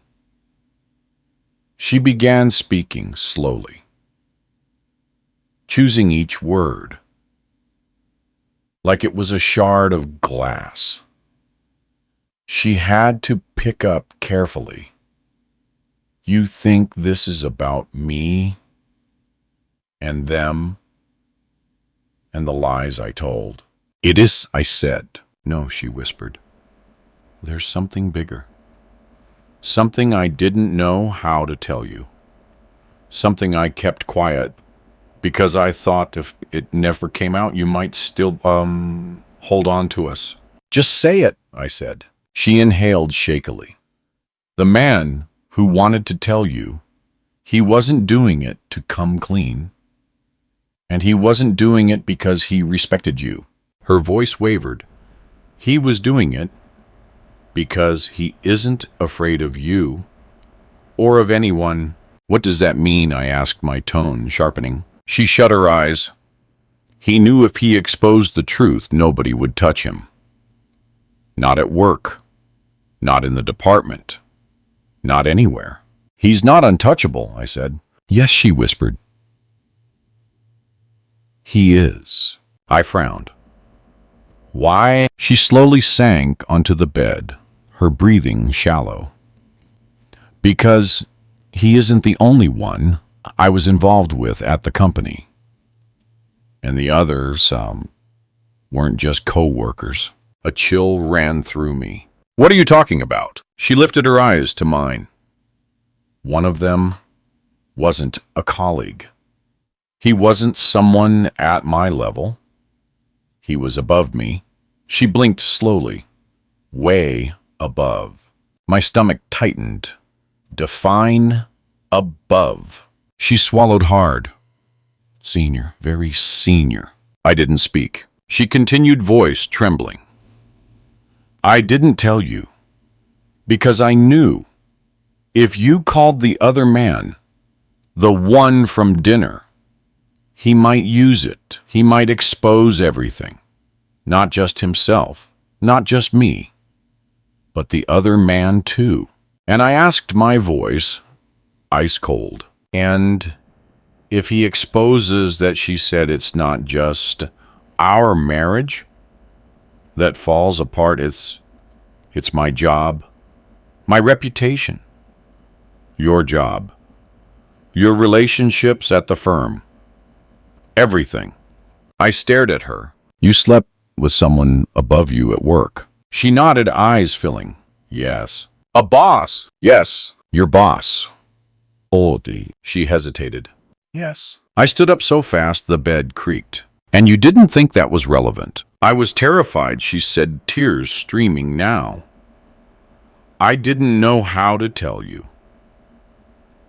She began speaking slowly, choosing each word like it was a shard of glass. She had to pick up carefully. You think this is about me and them and the lies I told? It is, I said. No, she whispered. There's something bigger. Something I didn't know how to tell you. Something I kept quiet because I thought if it never came out, you might still, hold on to us. Just say it, I said. She inhaled shakily. The man who wanted to tell you, he wasn't doing it to come clean. And he wasn't doing it because he respected you. Her voice wavered. He was doing it because he isn't afraid of you or of anyone. What does that mean? I asked, my tone sharpening. She shut her eyes. He knew if he exposed the truth, nobody would touch him. Not at work. Not in the department. Not anywhere. He's not untouchable, I said. Yes, she whispered. He is. I frowned. Why? She slowly sank onto the bed, her breathing shallow. Because he isn't the only one I was involved with at the company. And the others, weren't just co-workers. A chill ran through me. What are you talking about? She lifted her eyes to mine. One of them wasn't a colleague. He wasn't someone at my level. He was above me. She blinked slowly. Way above. My stomach tightened. Define above. She swallowed hard. Senior, very senior. I didn't speak. She continued, voice trembling. I didn't tell you because I knew if you called the other man, the one from dinner, he might use it. He might expose everything. Not just himself, not just me, but the other man too. And I asked, my voice ice cold. And if he exposes that, she said, it's not just our marriage that falls apart, it's my job, My reputation. Your job. Your relationships at the firm. Everything. I stared at her. You slept with someone above you at work. She nodded, eyes filling. Yes. A boss. Yes. Your boss. Odie. She hesitated. Yes. I stood up so fast the bed creaked. And you didn't think that was relevant. I was terrified, she said, tears streaming now. I didn't know how to tell you.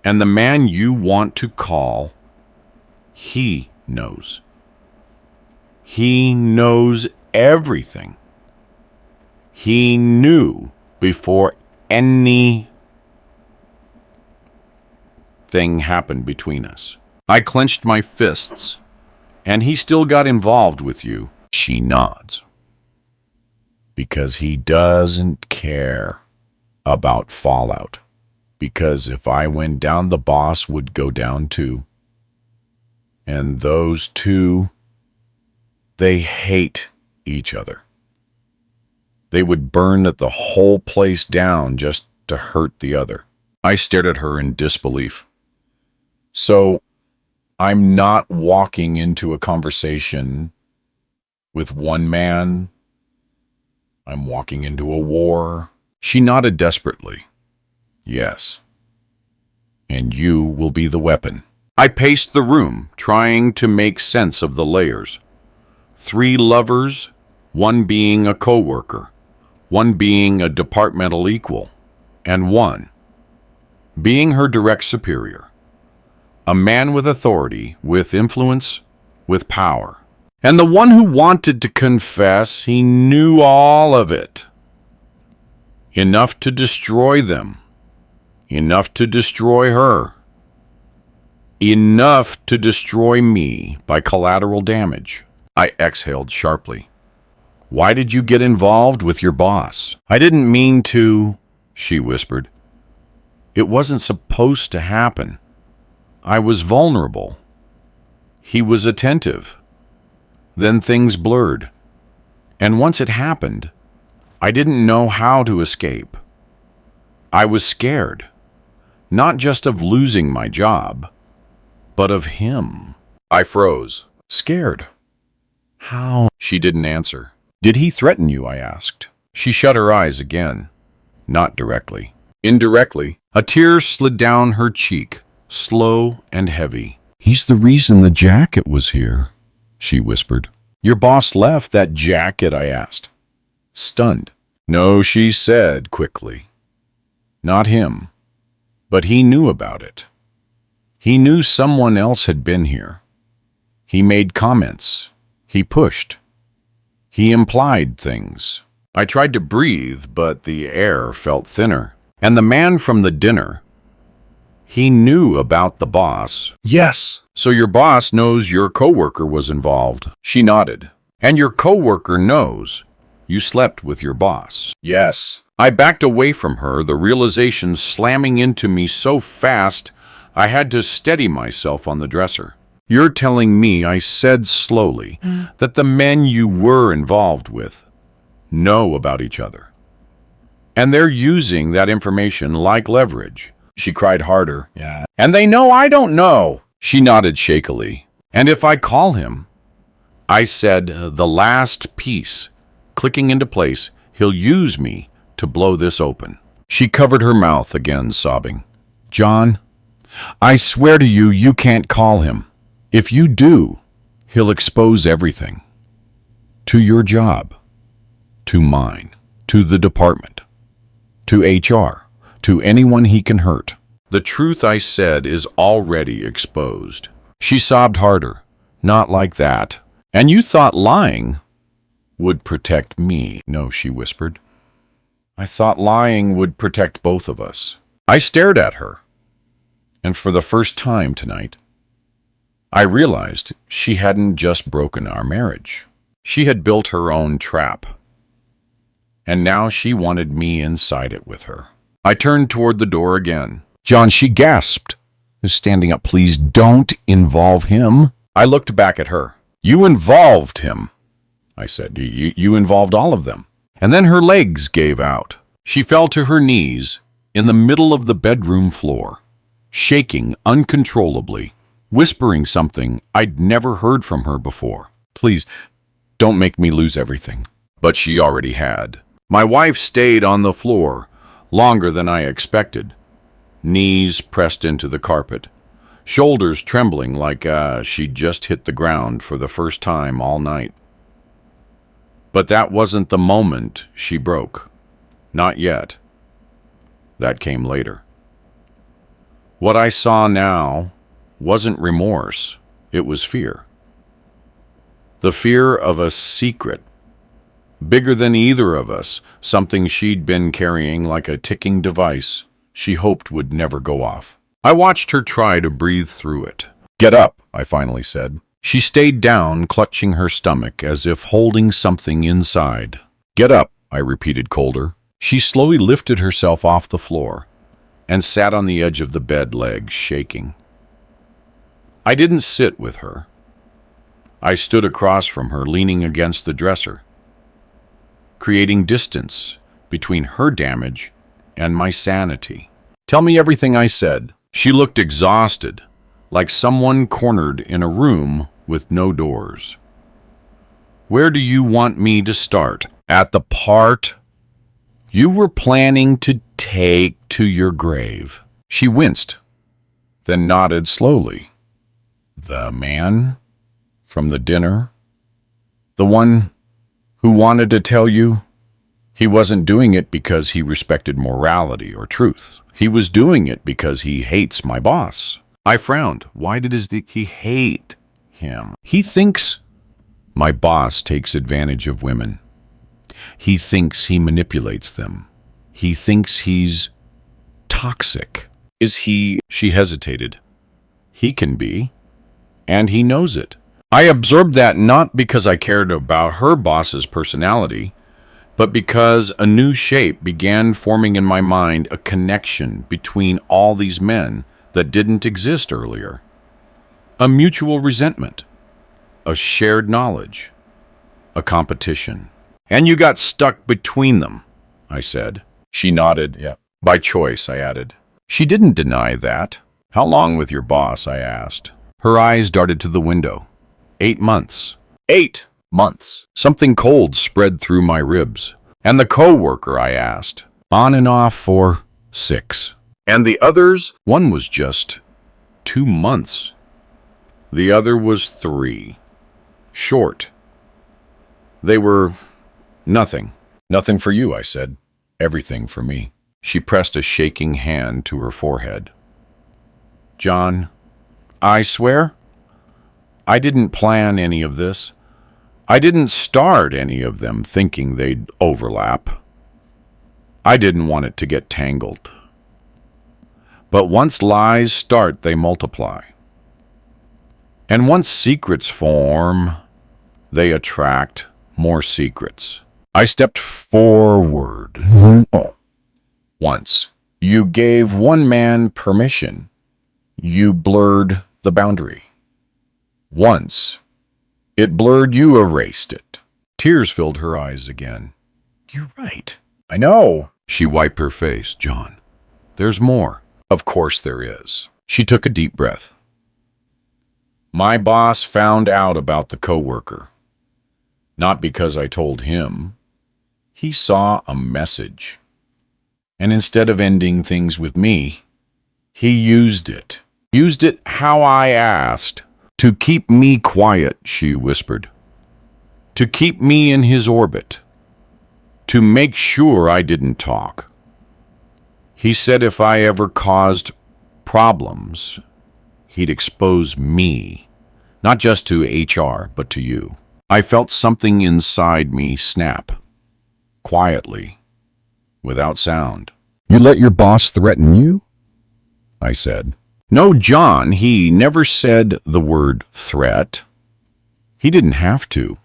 And the man you want to call, he knows. He knows everything. He knew before anything happened between us. I clenched my fists. And he still got involved with you. She nods. Because he doesn't care about fallout. Because if I went down, the boss would go down too. And those two, they hate each other. They would burn the whole place down just to hurt the other. I stared at her in disbelief. So, I'm not walking into a conversation with one man. I'm walking into a war. She nodded desperately. Yes. And you will be the weapon. I paced the room, trying to make sense of the layers. 3 lovers, one being a coworker, one being a departmental equal, and one being her direct superior. A man with authority, with influence, with power. And the one who wanted to confess, he knew all of it. Enough to destroy them. Enough to destroy her. Enough to destroy me by collateral damage. I exhaled sharply. Why did you get involved with your boss? I didn't mean to, she whispered. It wasn't supposed to happen. I was vulnerable. He was attentive. Then things blurred. And once it happened, I didn't know how to escape. I was scared, not just of losing my job, but of him. I froze, scared. How? She didn't answer. Did he threaten you? I asked. She shut her eyes again. Not directly. Indirectly, a tear slid down her cheek. Slow and heavy. He's the reason the jacket was here, she whispered. Your boss left that jacket? I asked. Stunned. No, she said quickly. Not him. But he knew about it. He knew someone else had been here. He made comments. He pushed. He implied things. I tried to breathe, but the air felt thinner. And the man from the dinner, he knew about the boss. Yes. So your boss knows your coworker was involved. She nodded. And your coworker knows you slept with your boss. Yes. I backed away from her, the realization slamming into me so fast I had to steady myself on the dresser. You're telling me, I said slowly, that the men you were involved with know about each other. And they're using that information like leverage. She cried harder. Yeah. And they know I don't know. She nodded shakily. And if I call him, I said the last piece, clicking into place, he'll use me to blow this open. She covered her mouth again, sobbing. John, I swear to you, you can't call him. If you do, he'll expose everything. To your job, to mine, to the department, to HR. To anyone he can hurt. The truth I said is already exposed. She sobbed harder. Not like that. And you thought lying would protect me. No, she whispered. I thought lying would protect both of us. I stared at her. And for the first time tonight, I realized she hadn't just broken our marriage. She had built her own trap. And now she wanted me inside it with her. I turned toward the door again. John, she gasped. Standing up, please don't involve him. I looked back at her. You involved him, I said. You involved all of them. And then her legs gave out. She fell to her knees, in the middle of the bedroom floor, shaking uncontrollably, whispering something I'd never heard from her before. Please, don't make me lose everything. But she already had. My wife stayed on the floor longer than I expected, knees pressed into the carpet, shoulders trembling like she'd just hit the ground for the first time all night. But that wasn't the moment she broke. Not yet. That came later. What I saw now wasn't remorse, it was fear. The fear of a secret, bigger than either of us, something she'd been carrying like a ticking device she hoped would never go off. I watched her try to breathe through it. "Get up," I finally said. She stayed down, clutching her stomach as if holding something inside. "Get up," I repeated colder. She slowly lifted herself off the floor and sat on the edge of the bed, legs shaking. I didn't sit with her. I stood across from her, leaning against the dresser, creating distance between her damage and my sanity. "Tell me everything," I said. She looked exhausted, like someone cornered in a room with no doors. "Where do you want me to start?" "At the part you were planning to take to your grave." She winced, then nodded slowly. "The man from the dinner? The one who wanted to tell you? He wasn't doing it because he respected morality or truth. He was doing it because he hates my boss." I frowned. Why did he hate him? "He thinks my boss takes advantage of women. He thinks he manipulates them. He thinks he's toxic." "Is he?" She hesitated. "He can be, and he knows it." I absorbed that not because I cared about her boss's personality, but because a new shape began forming in my mind, a connection between all these men that didn't exist earlier. A mutual resentment, a shared knowledge, a competition. "And you got stuck between them," I said. She nodded. "Yeah. By choice," I added. She didn't deny that. "How long with your boss?" I asked. Her eyes darted to the window. 8 months. 8 months. Something cold spread through my ribs. "And the co-worker?" I asked. "On and off for 6. "And the others?" "One was just 2 months. The other was 3. Short. They were nothing." "Nothing for you," I said. "Everything for me." She pressed a shaking hand to her forehead. "John, I swear, I didn't plan any of this. I didn't start any of them thinking they'd overlap. I didn't want it to get tangled. But once lies start, they multiply. And once secrets form, they attract more secrets." I stepped forward. "Once you gave one man permission, you blurred the boundary. Once it blurred, you erased it." Tears filled her eyes again. "You're right." "I know." She wiped her face. "John, there's more." "Of course there is." She took a deep breath. "My boss found out about the coworker. Not because I told him. He saw a message. And instead of ending things with me, he used it. Used it how I asked. To keep me quiet," she whispered. "To keep me in his orbit. To make sure I didn't talk. He said if I ever caused problems, he'd expose me. Not just to HR, but to you." I felt something inside me snap. Quietly. Without sound. "You let your boss threaten you?" I said. "No, John, he never said the word threat. He didn't have to.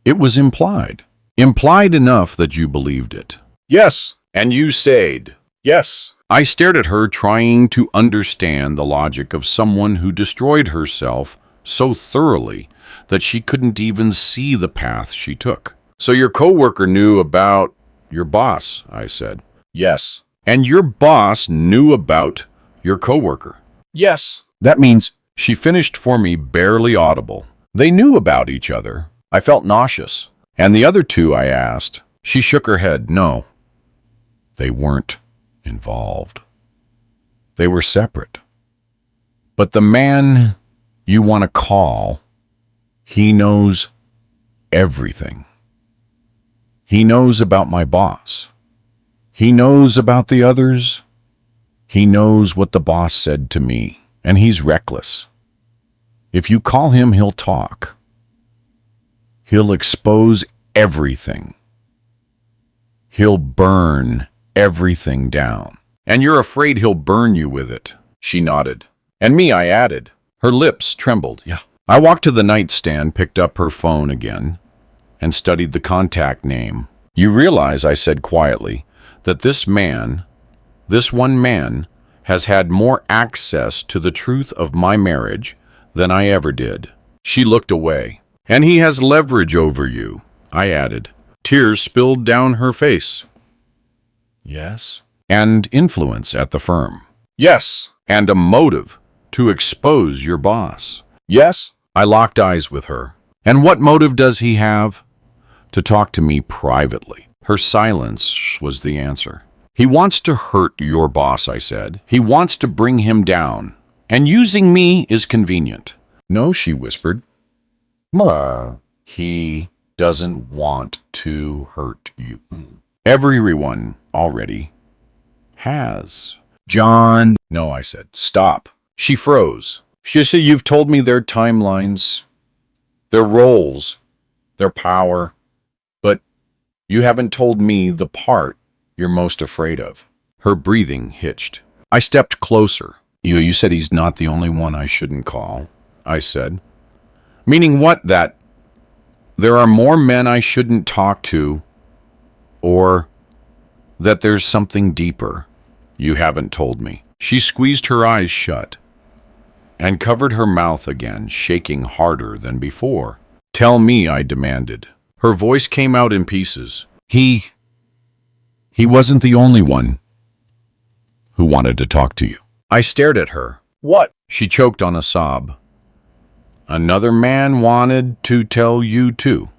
It was implied. Implied enough that you believed it." "Yes." "And you said." "Yes." I stared at her, trying to understand the logic of someone who destroyed herself so thoroughly that she couldn't even see the path she took. "So your coworker knew about your boss," I said. "Yes." And your boss knew about your coworker. Yes. That means she finished for me barely audible. They knew about each other. I felt nauseous. And the other two, I asked. She shook her head. No, they weren't involved. They were separate. But the man you want to call, he knows everything. He knows about my boss. He knows about the others. He knows what the boss said to me, and he's reckless. If you call him, he'll talk. He'll expose everything. He'll burn everything down. And you're afraid he'll burn you with it. She nodded. And me, I added. Her lips trembled. Yeah. I walked to the nightstand, picked up her phone again, and studied the contact name. You realize, I said quietly, that this one man, has had more access to the truth of my marriage than I ever did. She looked away. And he has leverage over you, I added. Tears spilled down her face. Yes. And influence at the firm. Yes. And a motive to expose your boss. Yes. I locked eyes with her. And what motive does he have? To talk to me privately. Her silence was the answer. He wants to hurt your boss, I said. He wants to bring him down. And using me is convenient. No, she whispered. He doesn't want to hurt you. Everyone already has. John. No, I said. Stop. She froze. She said, you've told me their timelines, their roles, their power, but you haven't told me the part you're most afraid of. Her breathing hitched. I stepped closer. You said he's not the only one I shouldn't call, I said. Meaning what? That there are more men I shouldn't talk to, or that there's something deeper you haven't told me. She squeezed her eyes shut and covered her mouth again, shaking harder than before. Tell me, I demanded. Her voice came out in pieces. He wasn't the only one who wanted to talk to you. I stared at her. What? She choked on a sob. Another man wanted to tell you too,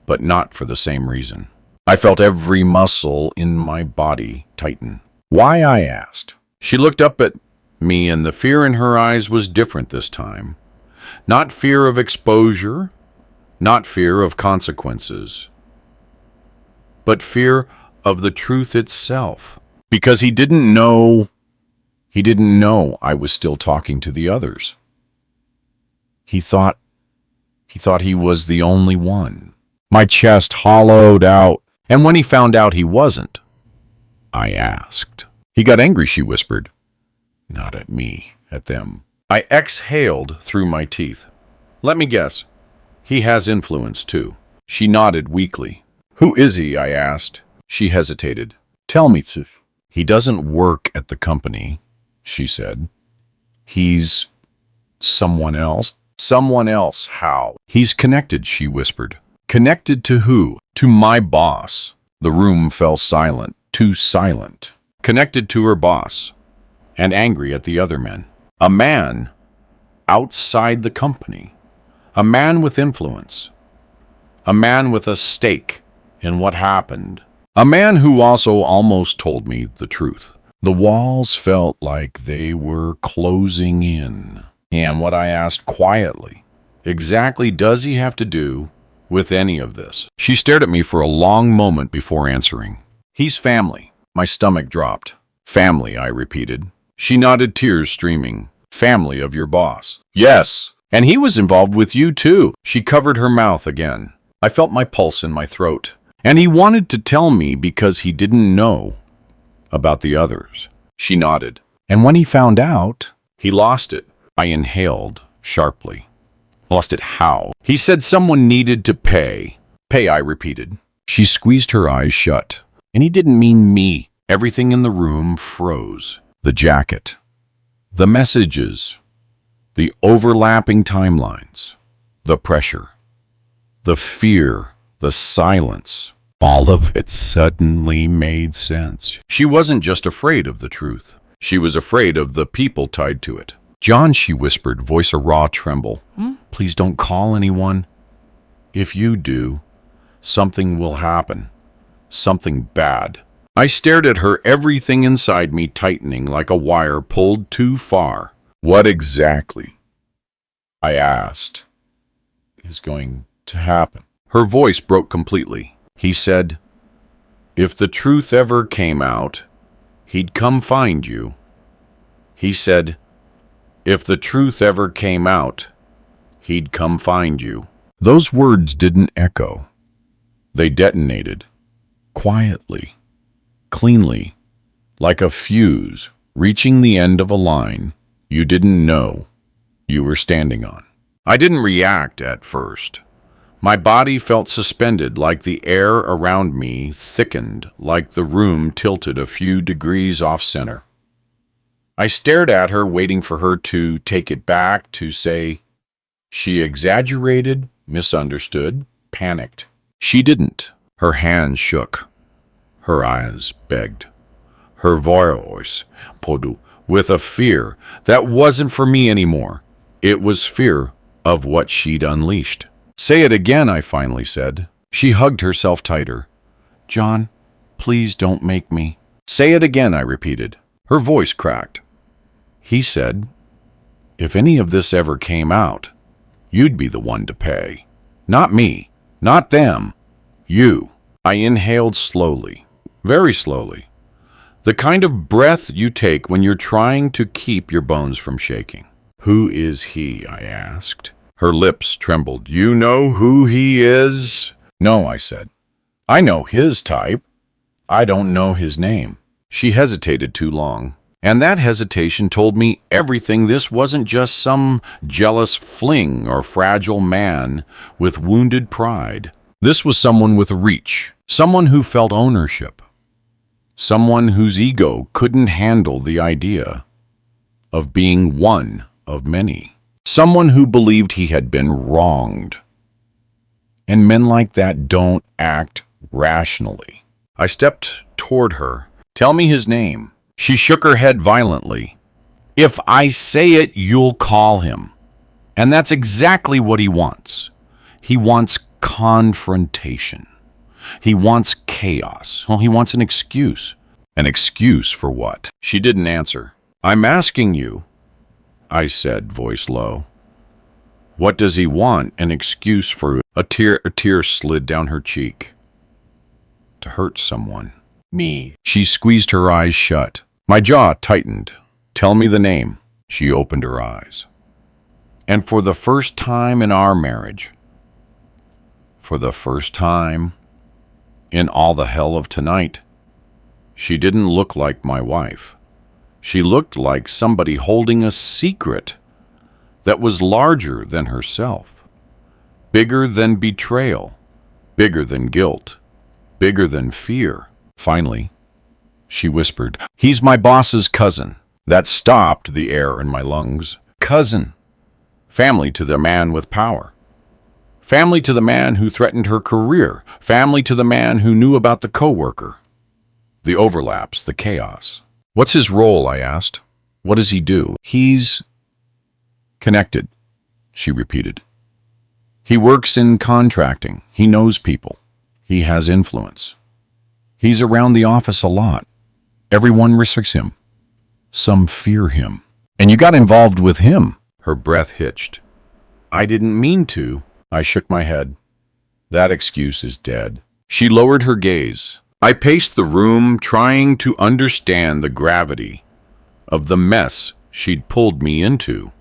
but not for the same reason. I felt every muscle in my body tighten. Why, I asked. She looked up at me, and the fear in her eyes was different this time. Not fear of exposure, not fear of consequences, but fear of the truth itself. Because he didn't know I was still talking to the others. He thought he was the only one. My chest hollowed out, and when he found out he wasn't, I asked. He got angry, she whispered. Not at me, at them. I exhaled through my teeth. Let me guess. He has influence, too. She nodded weakly. Who is he? I asked. She hesitated. Tell me, Sif. He doesn't work at the company, she said. He's someone else. Someone else, how? He's connected, she whispered. Connected to who? To my boss. The room fell silent, too silent. Connected to her boss, and angry at the other men. A man outside the company. A man with influence. A man with a stake in what happened. A man who also almost told me the truth. The walls felt like they were closing in. And what I asked quietly, exactly does he have to do with any of this? She stared at me for a long moment before answering. He's family. My stomach dropped. Family, I repeated. She nodded, tears streaming. Family of your boss. Yes. And he was involved with you too. She covered her mouth again. I felt my pulse in my throat. And he wanted to tell me because he didn't know about the others. She nodded. And when he found out, he lost it. I inhaled sharply. Lost it how? He said someone needed to pay. Pay, I repeated. She squeezed her eyes shut. And he didn't mean me. Everything in the room froze. The jacket. The messages. The overlapping timelines. The pressure. The fear. The silence. All of it suddenly made sense. She wasn't just afraid of the truth. She was afraid of the people tied to it. John, she whispered, voice a raw tremble. Please don't call anyone. If you do, something will happen. Something bad. I stared at her, everything inside me tightening like a wire pulled too far. What exactly, I asked, is going to happen? Her voice broke completely. He said, if the truth ever came out, he'd come find you. He said, if the truth ever came out, he'd come find you. Those words didn't echo. They detonated, quietly, cleanly, like a fuse reaching the end of a line you didn't know you were standing on. I didn't react at first. My body felt suspended, like the air around me thickened, like the room tilted a few degrees off center. I stared at her, waiting for her to take it back, to say she exaggerated, misunderstood, panicked. She didn't. Her hands shook. Her eyes begged. Her voice podu with a fear that wasn't for me anymore. It was fear of what she'd unleashed. Say it again, I finally said. She hugged herself tighter. John, please don't make me. Say it again, I repeated. Her voice cracked. He said, if any of this ever came out, you'd be the one to pay. Not me, not them, you. I inhaled slowly, very slowly. The kind of breath you take when you're trying to keep your bones from shaking. Who is he? I asked. Her lips trembled. You know who he is? No, I said. I know his type. I don't know his name. She hesitated too long, and that hesitation told me everything. This wasn't just some jealous fling or fragile man with wounded pride. This was someone with reach, someone who felt ownership, someone whose ego couldn't handle the idea of being one of many. Someone who believed he had been wronged. And men like that don't act rationally. I stepped toward her. Tell me his name. She shook her head violently. If I say it, you'll call him. And that's exactly what he wants. He wants confrontation. He wants chaos. Well, he wants an excuse. An excuse for what? She didn't answer. I'm asking you, I said, voice low. What does he want? An excuse for? A tear slid down her cheek. To hurt someone. Me. She squeezed her eyes shut. My jaw tightened. Tell me the name. She opened her eyes. And for the first time in our marriage, for the first time in all the hell of tonight, she didn't look like my wife. She looked like somebody holding a secret that was larger than herself, bigger than betrayal, bigger than guilt, bigger than fear. Finally, she whispered, he's my boss's cousin. That stopped the air in my lungs. Cousin. Family to the man with power. Family to the man who threatened her career. Family to the man who knew about the coworker. The overlaps, the chaos. What's his role? I asked. What does he do? He's connected, she repeated. He works in contracting. He knows people. He has influence. He's around the office a lot. Everyone respects him. Some fear him. And you got involved with him. Her breath hitched. I didn't mean to. I shook my head. That excuse is dead. She lowered her gaze. I paced the room, trying to understand the gravity of the mess she'd pulled me into.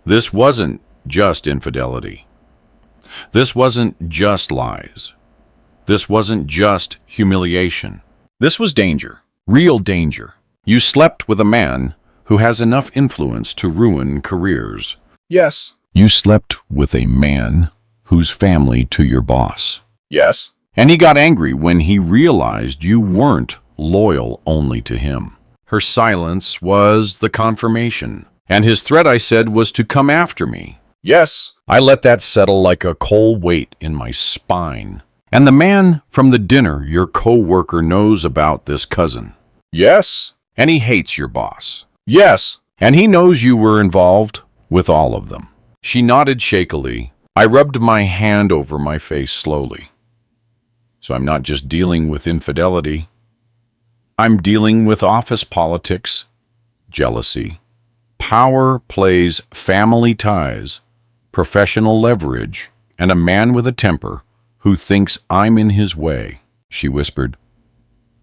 This wasn't just infidelity. This wasn't just lies. This wasn't just humiliation. This was danger, real danger. You slept with a man who has enough influence to ruin careers. Yes. You slept with a man whose family to your boss. Yes. And he got angry when he realized you weren't loyal only to him. Her silence was the confirmation, and his threat, I said, was to come after me. Yes. I let that settle like a cold weight in my spine, And the man from the dinner, your co-worker, knows about this cousin. Yes. And he hates your boss. Yes. And he knows you were involved with all of them. She nodded shakily. I rubbed my hand over my face slowly. So I'm not just dealing with infidelity. I'm dealing with office politics, jealousy, power plays, family ties, professional leverage, and a man with a temper who thinks I'm in his way. She whispered,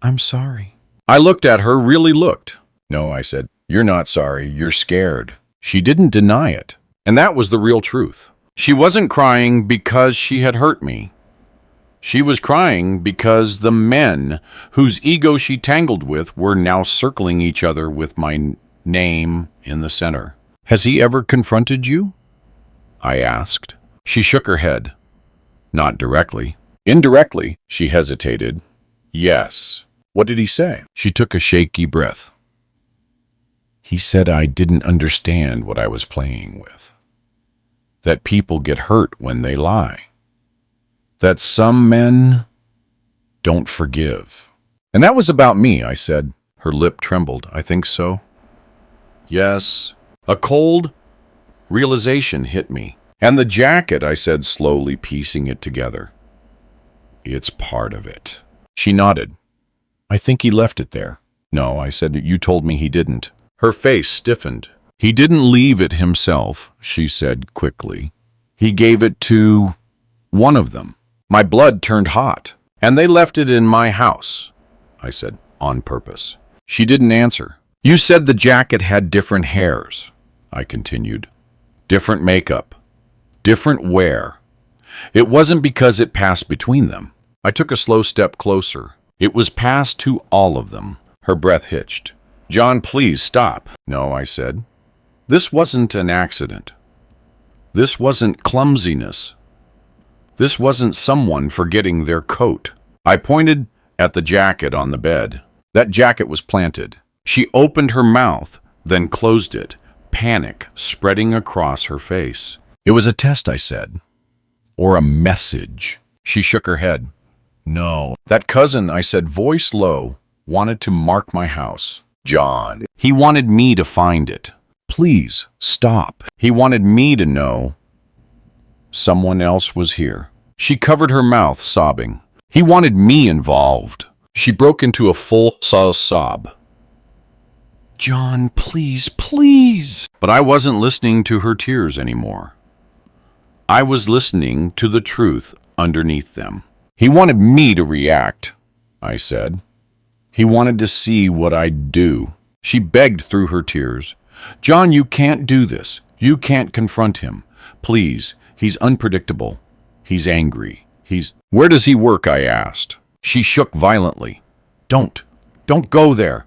I'm sorry. I looked at her, really looked. No, I said, you're not sorry, you're scared. She didn't deny it, and that was the real truth. She wasn't crying because she had hurt me. She was crying because the men whose ego she tangled with were now circling each other with my name in the center. Has he ever confronted you? I asked. She shook her head. Not directly. Indirectly, she hesitated. Yes. What did he say? She took a shaky breath. He said I didn't understand what I was playing with. That people get hurt when they lie. That some men don't forgive. And that was about me, I said. Her lip trembled. I think so. Yes. A cold realization hit me. And the jacket, I said, slowly piecing it together. It's part of it. She nodded. I think he left it there. No, I said, you told me he didn't. Her face stiffened. He didn't leave it himself, she said quickly. He gave it to one of them. My blood turned hot. And they left it in my house, I said, on purpose. She didn't answer. You said the jacket had different hairs, I continued. Different makeup. Different wear. It wasn't because it passed between them. I took a slow step closer. It was passed to all of them. Her breath hitched. John, please stop. No, I said. This wasn't an accident. This wasn't clumsiness. This wasn't someone forgetting their coat. I pointed at the jacket on the bed. That jacket was planted. She opened her mouth, then closed it, panic spreading across her face. It was a test, I said. Or a message. She shook her head. No. That cousin, I said, voice low, wanted to mark my house. John. He wanted me to find it. Please, stop. He wanted me to know someone else was here. She covered her mouth, sobbing. He wanted me involved. She broke into a full sob. John, please, please. But I wasn't listening to her tears anymore. I was listening to the truth underneath them. He wanted me to react, I said. He wanted to see what I'd do. She begged through her tears. John, you can't do this. You can't confront him. Please, he's unpredictable. He's angry. Where does he work? I asked. She shook violently. Don't go there.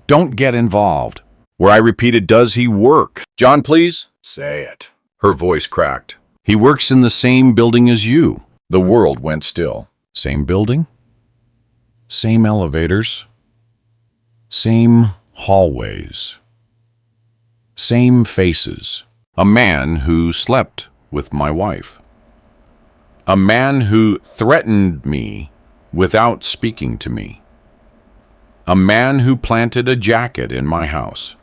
Don't get involved. Where I repeated, does he work? John, please. Say it. Her voice cracked. He works in the same building as you. The world went still. Same building? Same elevators? Same hallways? Same faces? A man who slept with my wife. A man who threatened me without speaking to me. A man who planted a jacket in my house.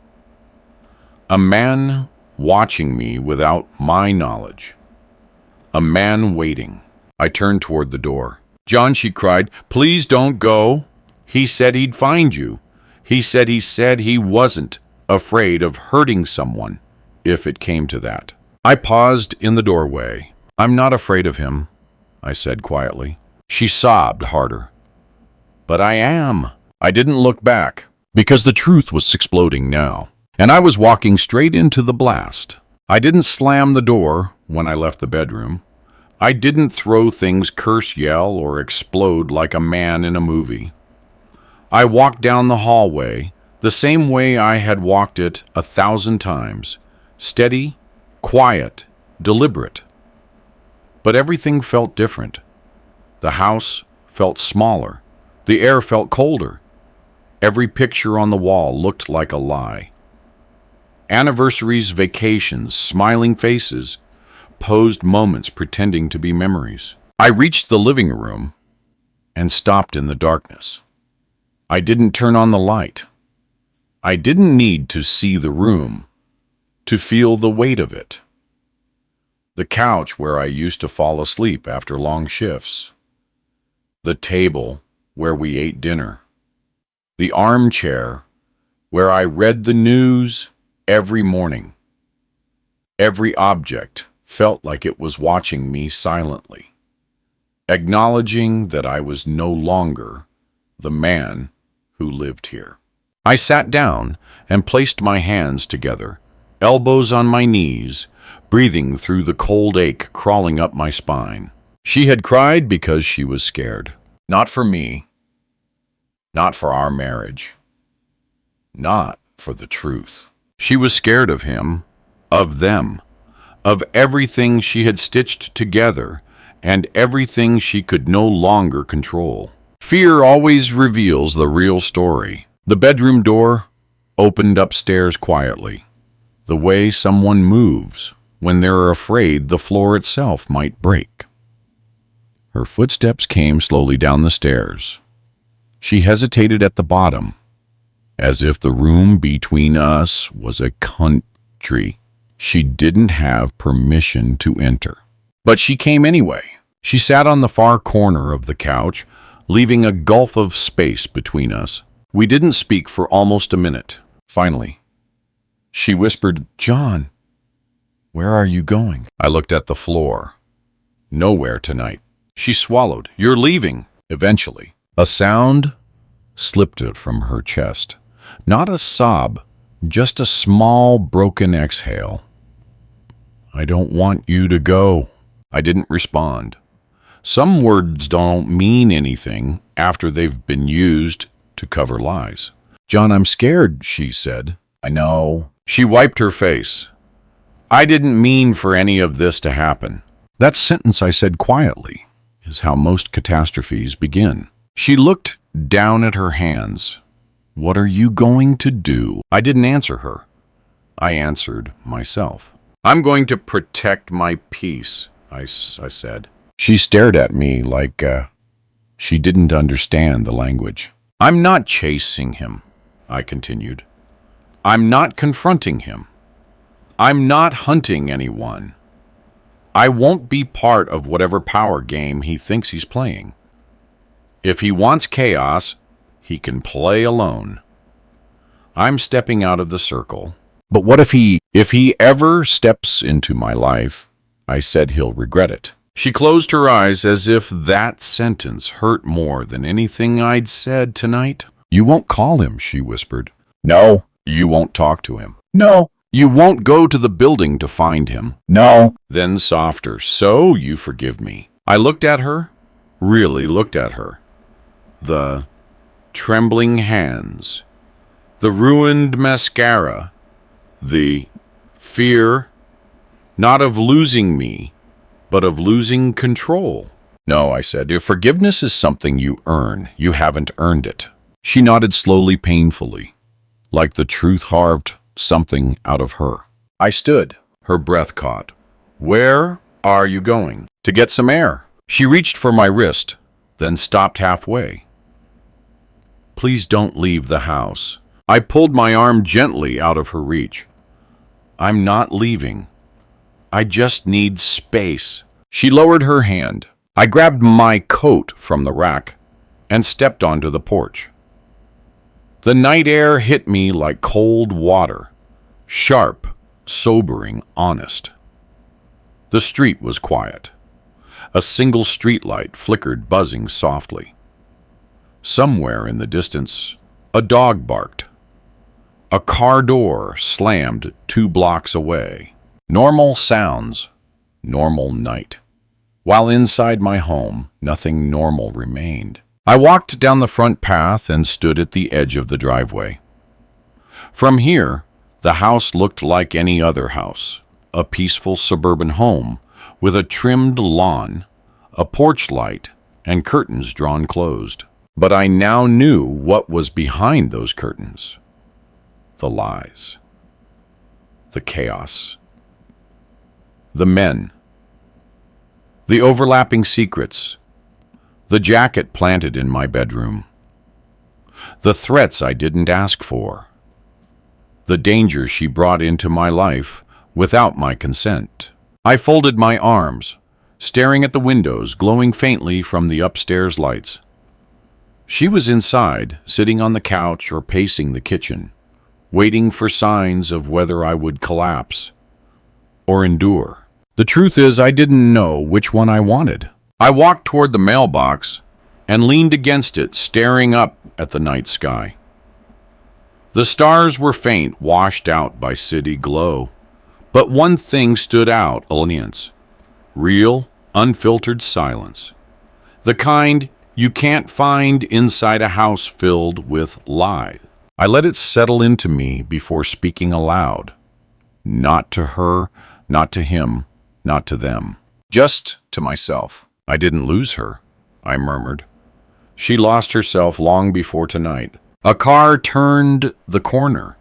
A man watching me without my knowledge. A man waiting. I turned toward the door. John, she cried, please don't go. He said he'd find you. He said he wasn't afraid of hurting someone, if it came to that. I paused in the doorway. I'm not afraid of him, I said quietly. She sobbed harder. But I am. I didn't look back, because the truth was exploding now, and I was walking straight into the blast. I didn't slam the door when I left the bedroom. I didn't throw things, curse, yell, or explode like a man in a movie. I walked down the hallway, the same way I had walked it 1,000 times, steady, quiet, deliberate. But everything felt different. The house felt smaller. The air felt colder. Every picture on the wall looked like a lie. Anniversaries, vacations, smiling faces, posed moments pretending to be memories. I reached the living room and stopped in the darkness. I didn't turn on the light. I didn't need to see the room to feel the weight of it. The couch where I used to fall asleep after long shifts. The table where we ate dinner. The armchair where I read the news every morning. Every object felt like it was watching me silently, acknowledging that I was no longer the man who lived here. I sat down and placed my hands together, elbows on my knees, breathing through the cold ache crawling up my spine. She had cried because she was scared. Not for me. Not for our marriage. Not for the truth. She was scared of him, of them, of everything she had stitched together, and everything she could no longer control. Fear always reveals the real story. The bedroom door opened upstairs quietly, the way someone moves when they're afraid the floor itself might break. Her footsteps came slowly down the stairs. She hesitated at the bottom, as if the room between us was a country she didn't have permission to enter. But she came anyway. She sat on the far corner of the couch, leaving a gulf of space between us. We didn't speak for almost a minute. Finally, she whispered, "John, where are you going?" I looked at the floor. Nowhere tonight. She swallowed. "You're leaving." Eventually, a sound slipped from her chest. Not a sob, just a small, broken exhale. "I don't want you to go." I didn't respond. Some words don't mean anything after they've been used to cover lies. "John, I'm scared," she said. "I know." She wiped her face. "I didn't mean for any of this to happen." That sentence I said quietly is how most catastrophes begin. She looked down at her hands. "What are you going to do?" I didn't answer her. I answered myself. "I'm going to protect my peace," I said. She stared at me like she didn't understand the language. "I'm not chasing him," I continued. "I'm not confronting him. I'm not hunting anyone. I won't be part of whatever power game he thinks he's playing. If he wants chaos, he can play alone. I'm stepping out of the circle. But what if he ever steps into my life, I said he'll regret it." She closed her eyes as if that sentence hurt more than anything I'd said tonight. "You won't call him," she whispered. "No." "You won't talk to him." "No." "You won't go to the building to find him." No. Then softer, "So you forgive me." I looked at her, really looked at her. The trembling hands, the ruined mascara, the fear, not of losing me, but of losing control. "No," I said, "if forgiveness is something you earn, you haven't earned it." She nodded slowly, painfully, like the truth carved something out of her. I stood. Her breath caught. "Where are you going?" "To get some air." She reached for my wrist, then stopped halfway. "Please don't leave the house." I pulled my arm gently out of her reach. "I'm not leaving. I just need space." She lowered her hand. I grabbed my coat from the rack and stepped onto the porch. The night air hit me like cold water, sharp, sobering, honest. The street was quiet. A single streetlight flickered, buzzing softly. Somewhere in the distance, a dog barked. A car door slammed 2 blocks away. Normal sounds, normal night. While inside my home, nothing normal remained. I walked down the front path and stood at the edge of the driveway. From here, the house looked like any other house, a peaceful suburban home with a trimmed lawn, a porch light, and curtains drawn closed. But I now knew what was behind those curtains. The lies. The chaos. The men. The overlapping secrets. The jacket planted in my bedroom. The threats I didn't ask for. The danger she brought into my life without my consent. I folded my arms, staring at the windows glowing faintly from the upstairs lights. She was inside, sitting on the couch or pacing the kitchen, waiting for signs of whether I would collapse or endure. The truth is, I didn't know which one I wanted. I walked toward the mailbox and leaned against it, staring up at the night sky. The stars were faint, washed out by city glow. But one thing stood out, Alliance. Real, unfiltered silence. The kind you can't find inside a house filled with lies. I let it settle into me before speaking aloud. Not to her, not to him, not to them. Just to myself. I didn't lose her, I murmured. She lost herself long before tonight. A car turned the corner,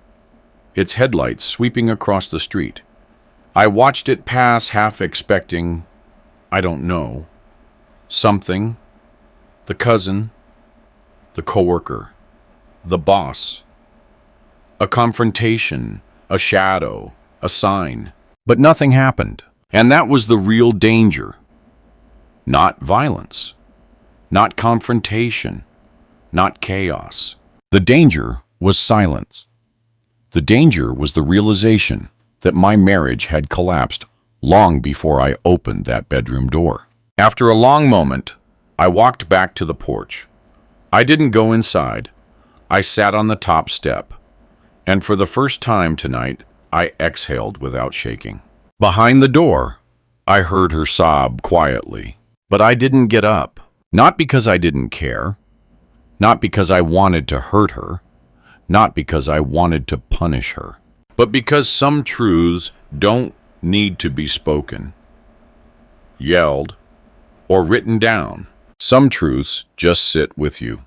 its headlights sweeping across the street. I watched it pass, half expecting, I don't know, something. The cousin, the coworker, the boss. A confrontation, a shadow, a sign. But nothing happened. And that was the real danger. Not violence, not confrontation, not chaos. The danger was silence. The danger was the realization that my marriage had collapsed long before I opened that bedroom door. After a long moment, I walked back to the porch. I didn't go inside. I sat on the top step, and for the first time tonight, I exhaled without shaking. Behind the door, I heard her sob quietly. But I didn't get up, not because I didn't care, not because I wanted to hurt her, not because I wanted to punish her, but because some truths don't need to be spoken, yelled, or written down. Some truths just sit with you,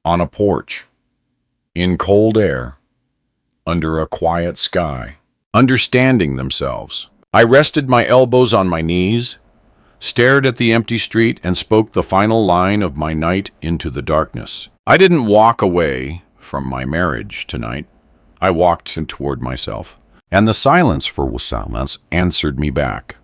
on a porch, in cold air, under a quiet sky, understanding themselves. I rested my elbows on my knees, stared at the empty street, and spoke the final line of my night into the darkness. I didn't walk away from my marriage tonight. I walked toward myself, and the silence for silence answered me back.